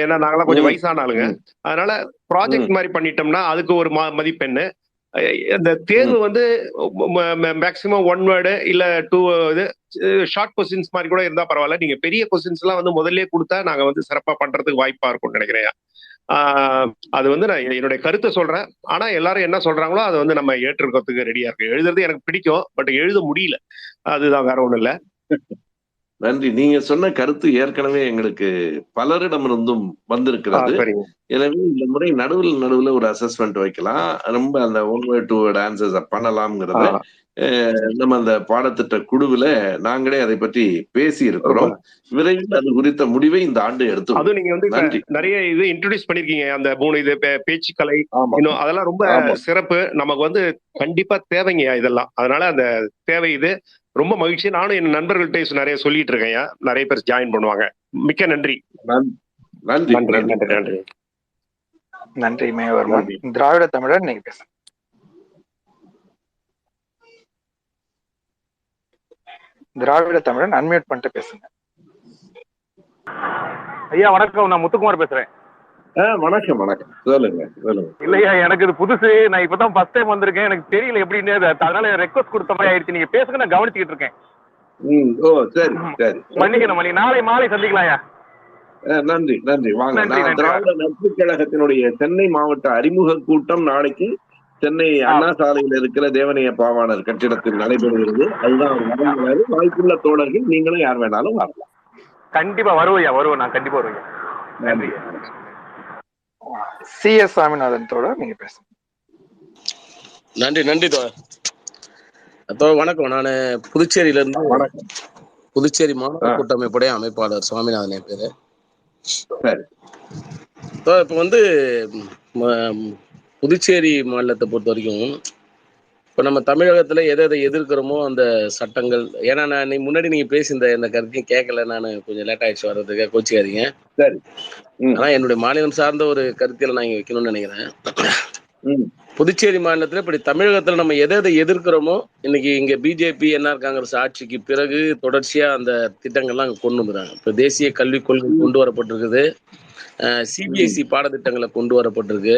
ஏன்னா நாங்களாம் கொஞ்சம் வயசான ஆளுங்க. அதனால ப்ராஜெக்ட் மாதிரி பண்ணிட்டோம்னா அதுக்கு ஒரு மதிப்பெண்ணு. அந்த தேர்வு வந்து மேக்சிமம் 1 வேர்டு இல்ல 2 இது ஷார்ட் கொஸ்டின்ஸ் மாதிரி கூட இருந்தா பரவாயில்ல. நீங்க பெரிய கொஸ்டின்ஸ் எல்லாம் வந்து முதல்ல கொடுத்தா நாங்க வந்து சிறப்பா பண்றதுக்கு வாய்ப்பா இருக்கும்னு நினைக்கிறேன். அது வந்து நான் என்னுடைய கருத்தை சொல்றேன். ஆனா எல்லாரும் என்ன சொல்றாங்களோ அதை வந்து நம்ம ஏற்றுக்கிறதுக்கு ரெடியா இருக்கு. எழுதுறது எனக்கு பிடிக்கும், பட் எழுத முடியல, அதுதான், வேற ஒண்ணும் இல்ல. நன்றி. நீங்க சொன்ன கருத்து ஏற்கனவே எங்களுக்கு பலரிடமிருந்தும் வந்திருக்கிறது. எனவே இந்த முறை நடுவுல ஒரு அசஸ்மெண்ட் வைக்கலாம். ரொம்ப அந்த 1 வேர்ட் 2 வேர்ட் ஆன்சர்ஸ் பண்ணலாம்ங்கிறத நம்ம அந்த பாடத்திட்ட குழுவில் நாங்களே அதை பற்றி பேசி இருக்கிறோம். விரைவில் அது குறித்த முடிவை இந்த ஆண்டு எடுத்து. அதுவும் நீங்க வந்து நிறைய இது இன்ட்ரோடியூஸ் பண்ணிருக்கீங்க, அந்த 3 இது பேச்சுக்கலை, இன்னும் அதெல்லாம் ரொம்ப சிறப்பு. நமக்கு வந்து கண்டிப்பா தேவைங்கய்யா இதெல்லாம். அதனால அந்த தேவை இது ரொம்ப மகிழ்ச்சி. நானும் என் நண்பர்கள்ட்ட நிறைய சொல்லிட்டு இருக்கேன், நிறைய பேர் ஜாயின் பண்ணுவாங்க. மிக்க நன்றி. நன்றி நன்றி நன்றி நன்றி மேவர்மன். திராவிட தமிழர் நீங்க பேசுங்க. திராவிட தமிழன் அன்மியூட் பண்ணிட்டு பேசுங்க. ஐயா வணக்கம், நான் முத்துக்குமார் பேசுறேன். வணக்கம் வணக்கம், சொல்லுங்க. இல்லையா, எனக்கு இது புதுசு, நான் இப்பதான் ஃபர்ஸ்ட் டைம் வந்திருக்கேன், எனக்கு தெரியல எப்படின்னு, அதனால ரெக்வஸ்ட் கொடுத்த மாதிரி ஆயிடுச்சு. நீங்க பேசுங்க, நான் கவனிச்சுக்கிட்டு இருக்கேன். ஓ சரி சரி, மன்னிக்கணும் மணி, நாளை மாலை சந்திக்கலாம். நன்றி நன்றி. வாங்க. திராவிட நட்பு கழகத்தினுடைய சென்னை மாவட்ட அறிமுக கூட்டம் நாளைக்கு சென்னை அண்ணா சாலையில் இருக்கிற தேவனைய பாவாணர் கட்டிடத்தில் நடைபெறுகிறது. அதுதான் அவர் வரலாறு. வாய்ப்புள்ள தோழர்கள் நீங்களும் யார் வேணாலும் வரலாம். கண்டிப்பா வருவோம், நான் கண்டிப்பா வருவேன். நன்றி. CS சாமிநாதன் தோழர் நீங்க பேசுங்க. நன்றி தோழர். வணக்கம். நான் புதுச்சேரியில இருந்து புதுச்சேரி மாநில கூட்டமைப்புடைய அமைப்பாளர் சுவாமிநாதன் என் பேரு. இப்ப வந்து புதுச்சேரி மாநிலத்தை பொறுத்த வரைக்கும் இப்ப நம்ம தமிழகத்துல எதை எதிர்க்கிறோமோ அந்த சட்டங்கள், ஏன்னா நான் முன்னாடி நீங்க பேசி இந்த கருத்தையும் கேட்கல, நான் கொஞ்சம் லேட் ஆயிடுச்சு வர்றதுக்கு, கோச்சிக்காதீங்க. ஆனா என்னுடைய மாநிலம் சார்ந்த ஒரு கருத்தியலை நான் இங்க வைக்கணும்னு நினைக்கிறேன். புதுச்சேரி மாநிலத்துல இப்படி தமிழகத்துல நம்ம எதை எதிர்க்கிறோமோ, இன்னைக்கு இங்க பிஜேபி என்ஆர் காங்கிரஸ் ஆட்சிக்கு பிறகு தொடர்ச்சியா அந்த திட்டங்கள்லாம் அங்க கொண்டு வந்துறாங்க. இப்ப தேசிய கல்விக் கொள்கை கொண்டு வரப்பட்டிருக்குது, சிபிஎஸ்இ பாடத்திட்டங்களை கொண்டு வரப்பட்டிருக்கு.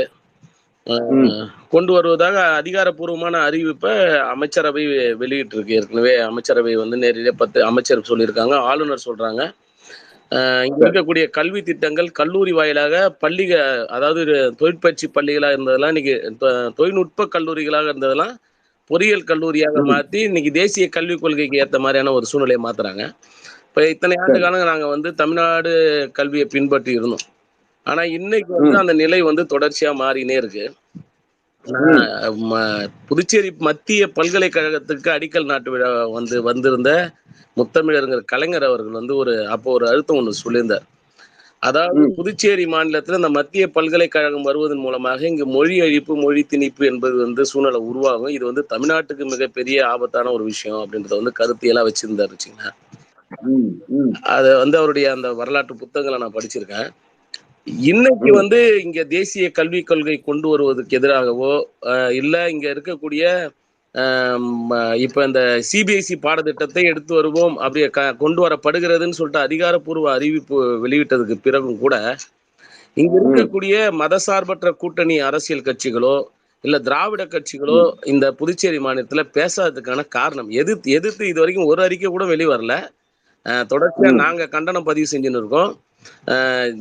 கொண்டு வருவதாக அதிகாரப்பூர்வமான அறிவிப்பை அமைச்சரவை வெளியிட்டு இருக்கு. ஏற்கனவே அமைச்சரவை வந்து நேரடியாக 10 அமைச்சர் சொல்லியிருக்காங்க, ஆளுநர் சொல்றாங்க. இங்க இருக்கக்கூடிய கல்வி திட்டங்கள் கல்லூரி வாயிலாக அதாவது தொழிற்பயிற்சி பள்ளிகளாக இருந்ததெல்லாம் இன்னைக்கு தொழில்நுட்ப கல்லூரிகளாக இருந்ததெல்லாம் பொறியியல் கல்லூரியாக மாற்றி இன்னைக்கு தேசிய கல்விக் கொள்கைக்கு ஏற்ற மாதிரியான ஒரு சூழ்நிலையை மாத்துறாங்க. இப்ப இத்தனை ஆண்டு காலம் நாங்க வந்து தமிழ்நாடு கல்வியை பின்பற்றி இருந்தோம். ஆனா இன்னைக்கு வந்து அந்த நிலை வந்து தொடர்ச்சியா மாறினே இருக்கு. புதுச்சேரி மத்திய பல்கலைக்கழகத்துக்கு அடிக்கல் நாட்டு விழா வந்திருந்த முத்தமிழருங்கிற கலைஞர் அவர்கள் வந்து அப்போ ஒரு அழுத்தம் ஒன்று சொல்லியிருந்தார். அதாவது புதுச்சேரி மாநிலத்துல இந்த மத்திய பல்கலைக்கழகம் வருவதன் மூலமாக இங்கு மொழி அழிப்பு, மொழி திணிப்பு என்பது வந்து சூழ்நிலை உருவாகும், இது வந்து தமிழ்நாட்டுக்கு மிகப்பெரிய ஆபத்தான ஒரு விஷயம் அப்படின்றத வந்து கருத்தியெல்லாம் வச்சிருந்தாரு வச்சுங்களேன். அது வந்து அவருடைய அந்த வரலாற்று புத்தகங்களை நான் படிச்சிருக்கேன். இன்னைக்கு வந்து இங்க தேசிய கல்விக் கொள்கை கொண்டு வருவதற்கு எதிராகவோ இல்ல இங்க இருக்கக்கூடிய இப்ப இந்த சிபிஎஸ்இ பாடத்திட்டத்தை எடுத்து வருவோம் அப்படி கொண்டு வரப்படுகிறதுன்னு சொல்லிட்டு அதிகாரப்பூர்வ அறிவிப்பு வெளியிட்டதுக்கு பிறகும் கூட இங்க இருக்கக்கூடிய மதசார்பற்ற கூட்டணி அரசியல் கட்சிகளோ இல்ல திராவிட கட்சிகளோ இந்த புதுச்சேரி மாநிலத்துல பேசாததுக்கான காரணம் எதிர்த்து இது வரைக்கும் ஒரு அறிக்கை கூட வெளிவரல. தொடர்ச்சியா நாங்க கண்டனம் பதிவு செஞ்சுன்னு இருக்கோம்.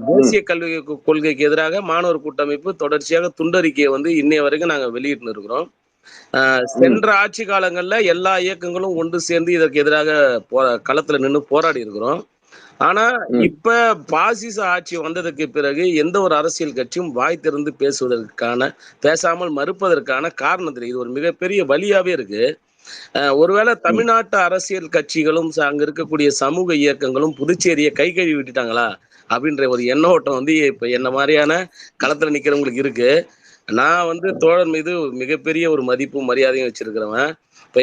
தேசிய கல்வி கொள்கைக்கு எதிராக மாணவர் கூட்டமைப்பு தொடர்ச்சியாக துண்டறிக்கையை வந்து இன்னைய வரைக்கும் நாங்கள் வெளியிட்டு இருக்கிறோம். சென்ற ஆட்சி காலங்கள்ல எல்லா இயக்கங்களும் ஒன்று சேர்ந்து இதற்கு எதிராக களத்துல நின்று போராடி இருக்கிறோம். ஆனா இப்ப பாசிச ஆட்சி வந்ததுக்கு பிறகு எந்த ஒரு அரசியல் கட்சியும் வாய் திறந்து பேசாமல் மறுப்பதற்கான காரணத்தில் இது ஒரு மிகப்பெரிய வழியாவே இருக்கு. ஒருவேளை தமிழ்நாட்டு அரசியல் கட்சிகளும் அங்க இருக்கக்கூடிய சமூக இயக்கங்களும் புதுச்சேரியை கை கழுவி விட்டுட்டாங்களா அப்படின்ற ஒரு எண்ண ஓட்டம் வந்து இப்ப என்ன மாதிரியான களத்துல நிக்கிறவங்களுக்கு இருக்கு. நான் வந்து தோழர் மீது மிகப்பெரிய ஒரு மதிப்பும் மரியாதையும் வச்சிருக்கிறவன். இப்ப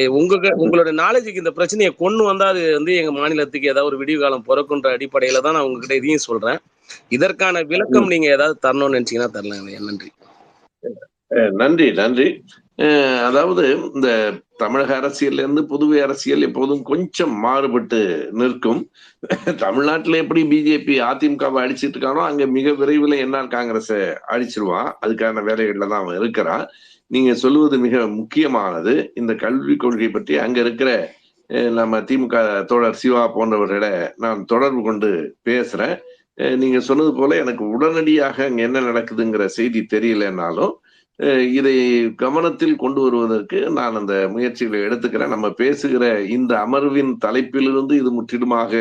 உங்களோட நாலேஜுக்கு இந்த பிரச்சனையை கொண்டு வந்தா அது வந்து எங்க மாநிலத்துக்கு ஏதாவது ஒரு விடிவு காலம் பிறக்குன்ற அடிப்படையில தான் நான் உங்ககிட்ட இதையும் சொல்றேன். இதற்கான விளக்கம் நீங்க ஏதாவது தரணும்னு நினைச்சீங்கன்னா தரலாம். நன்றி. நன்றி நன்றி. அதாவது இந்த தமிழக அரசியல்ல இருந்து புதுவை அரசியல் எப்போதும் கொஞ்சம் மாறுபட்டு நிற்கும். தமிழ்நாட்டுல எப்படி பிஜேபி அதிமுகவை அடிச்சிட்டு இருக்கானோ அங்க மிக விரைவில் என்ஆர் காங்கிரஸை அடிச்சிருவான். அதுக்கான வேலைகள்ல தான் அவன் இருக்கிறான். நீங்க சொல்லுவது மிக முக்கியமானது. இந்த கல்விக் கொள்கை பற்றி அங்க இருக்கிற நம்ம திமுக தோழர் சிவா போன்றவர்களை நான் தொடர்பு கொண்டு பேசுறேன். நீங்க சொன்னது போல எனக்கு உடனடியாக அங்க என்ன நடக்குதுங்கிற செய்தி தெரியலனாலும் இதை கவனத்தில் கொண்டு வருவதற்கு நான் அந்த முயற்சிகளை எடுத்துக்கிறேன். நம்ம பேசுகிற இந்த அமர்வின் தலைப்பிலிருந்து இது முற்றிலுமாக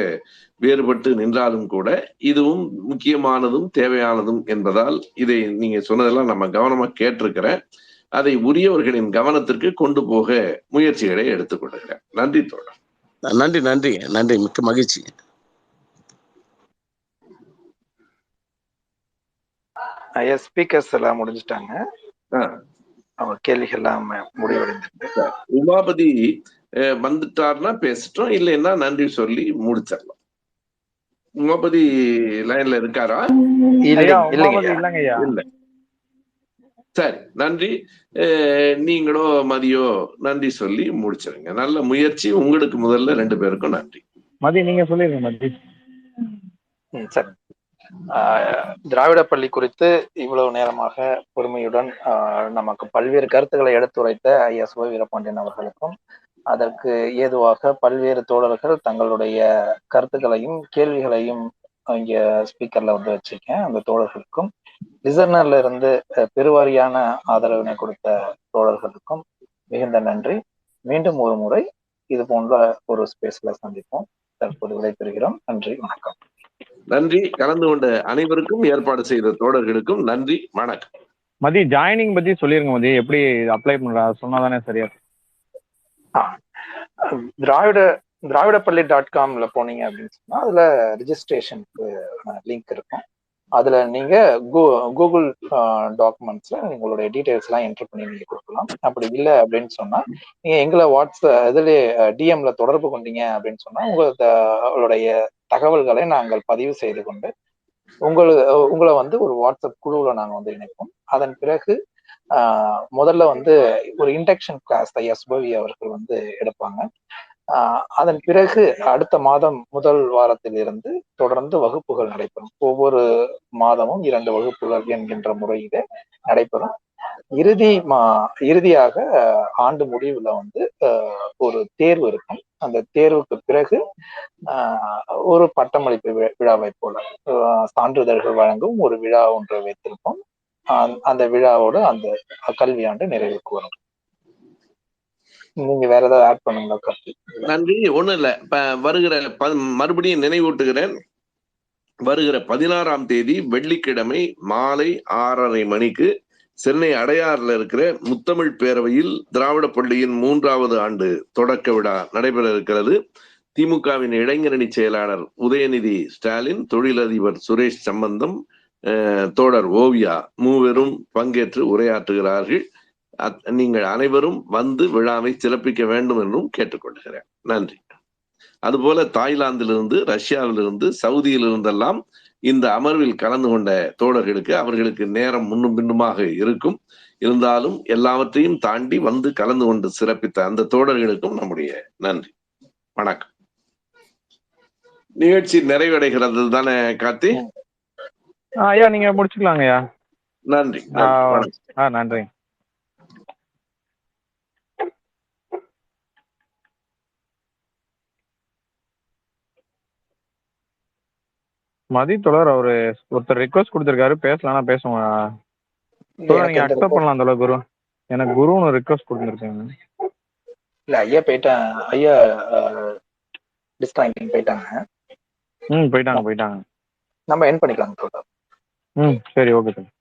வேறுபட்டு நின்றாலும் கூட இதுவும் முக்கியமானதும் தேவையானதும் என்பதால் இதை நீங்க சொன்னதெல்லாம் நம்ம கவனமா கேட்டிருக்கிறேன். அதை உரியவர்களின் கவனத்திற்கு கொண்டு போக முயற்சிகளை எடுத்துக்கொள்கிறேன். நன்றி தோழர். நன்றி நன்றி நன்றி, மிக்க மகிழ்ச்சி. ஐயா ஸ்பீக்கர்ஸ் எல்லாம் முடிஞ்சிட்டாங்க. அவங்க கேள்விகள் எல்லாம் முடிவடைந்திருக்கு. உமாபதி வந்துட்டார்னா பேசிட்டோம், இல்லைன்னா நன்றி சொல்லி முடிச்சிடலாம். உமாபதி லைன்ல இருக்காரா? இல்ல. சரி, நன்றி. நீங்களோ மதியோ நன்றி சொல்லி முடிச்சிருங்க. நல்ல முயற்சி. உங்களுக்கு முதல்ல 2 பேருக்கும் நன்றி. மதி நீங்க சொல்லிருங்க. மதி சரி. திராவிட பள்ளி குறித்து இவ்வளவு நேரமாக பொறுமையுடன் நமக்கு பல்வேறு கருத்துக்களை எடுத்துரைத்த ஐயா சுப வீரபாண்டியன் அவர்களுக்கும், அதற்கு ஏதுவாக பல்வேறு தோழர்கள் தங்களுடைய கருத்துக்களையும் கேள்விகளையும் இங்க ஸ்பீக்கர்ல வந்து வச்சிருக்கேன். அந்த தோழர்களுக்கும், லிசனர்ல இருந்து பெருவாரியான ஆதரவினை கொடுத்த தோழர்களுக்கும் மிகுந்த நன்றி. மீண்டும் ஒரு முறை இது போன்ற ஒரு ஸ்பேஸ்ல சந்திப்போம். தற்போது விடைபெறுகிறோம். நன்றி, வணக்கம். நன்றி. கலந்து கொண்ட அனைவருக்கும், ஏற்பாடு செய்த தோழர்களுக்கும் நன்றி, வணக்கம். மதி ஜாயினிங் பத்தி சொல்லிருங்க. மதி எப்படி அப்ளை பண்ற சொன்னாதானே சரியா. திராவிடப்பள்ளி.comல போனீங்க அப்படின்னு சொன்னா அதுல ரிஜிஸ்ட்ரேஷனுக்கு லிங்க் இருக்கும். அதுல நீங்க கூகுள் டாக்குமெண்ட்ஸ்ல உங்களுடைய டீடைல்ஸ் எல்லாம் என்டர் பண்ணி நீங்க கொடுக்கலாம். அப்படி இல்லை அப்படின்னு சொன்னா நீங்க எங்களை இதுல டிஎம்ல தொடர்பு கொண்டீங்க அப்படின்னு சொன்னா உங்களுடைய தகவல்களை நாங்கள் பதிவு செய்து கொண்டு உங்களை வந்து ஒரு வாட்ஸ்அப் குழுவில் நாங்கள் வந்து இணைப்போம். அதன் பிறகு முதல்ல வந்து ஒரு இண்டக்ஷன் கிளாஸ் ஐயா சுபவி அவர்கள் வந்து எடுப்பாங்க. அதன் பிறகு அடுத்த மாதம் முதல் வாரத்தில் இருந்து தொடர்ந்து வகுப்புகள் நடைபெறும். ஒவ்வொரு மாதமும் 2 வகுப்புகள் என்கின்ற முறையில நடைபெறும். இறுதியாக ஆண்டு முடிவுல வந்து ஒரு தேர்வு இருக்கும். அந்த தேர்வுக்கு பிறகு ஒரு பட்டமளிப்பு விழாவை போல சான்றிதழ்கள் வழங்கும் ஒரு விழா ஒன்று வைத்திருப்போம். அந்த விழாவோடு அந்த கல்வியாண்டு நிறைவுக்கு வரும். நீங்க வேற ஏதாவது ஆட் பண்ணுங்களா? கருத்து? நன்றி. ஒண்ணும் இல்ல. வருகிற மறுபடியும் நினைவூட்டுகிறேன். வருகிற 16ஆம் தேதி வெள்ளிக்கிழமை மாலை 6:30 மணிக்கு சென்னை அடையாறுல இருக்கிற முத்தமிழ் பேரவையில் திராவிட பள்ளியின் 3வது ஆண்டு தொடக்க விழா நடைபெற இருக்கிறது. திமுகவின் இளைஞரணி செயலாளர் உதயநிதி ஸ்டாலின், தொழிலதிபர் சுரேஷ் சம்பந்தம், தோழர் ஓவியா மூவரும் பங்கேற்று உரையாற்றுகிறார்கள். நீங்கள் அனைவரும் வந்து விழாவை சிறப்பிக்க வேண்டும் என்றும் கேட்டுக்கொள்கிறேன். நன்றி. அதுபோல தாய்லாந்திலிருந்து, ரஷ்யாவிலிருந்து, சவுதியிலிருந்தெல்லாம் இந்த அமர்வில் கலந்து கொண்ட தோழர்களுக்கு அவர்களுக்கு நேரம் முன்னும் பின்னுமாக இருக்கும். இருந்தாலும் எல்லாவற்றையும் தாண்டி வந்து கலந்து கொண்டு சிறப்பித்த அந்த தோழர்களுக்கும் நம்முடைய நன்றி, வணக்கம். நிகழ்ச்சி நிறைவடைகிறது தானே கார்த்தி? ஐயா நீங்க முடிச்சுக்கலாங்க ஐயா. நன்றி. நன்றி. மதி தோழர் அவரு ஒருத்தர் ரிக்வஸ்ட் கொடுத்திருக்காரு, பேசலாம் பேசுவோம் தோழர். நீங்க அக்செப்ட் பண்ணலாம் தோழர். குரு எனக்கு குருன்னு ரிக்வஸ்ட் கொடுத்துருக்காங்க. இல்ல ஐயா போயிட்டாங்க, ஐயா டிஸ்கனெக்டிங் போயிட்டாங்க. போயிட்டாங்க. நம்ம என் பண்ணிக்கலாம் தோழர். சரி, ஓகே தோழர்.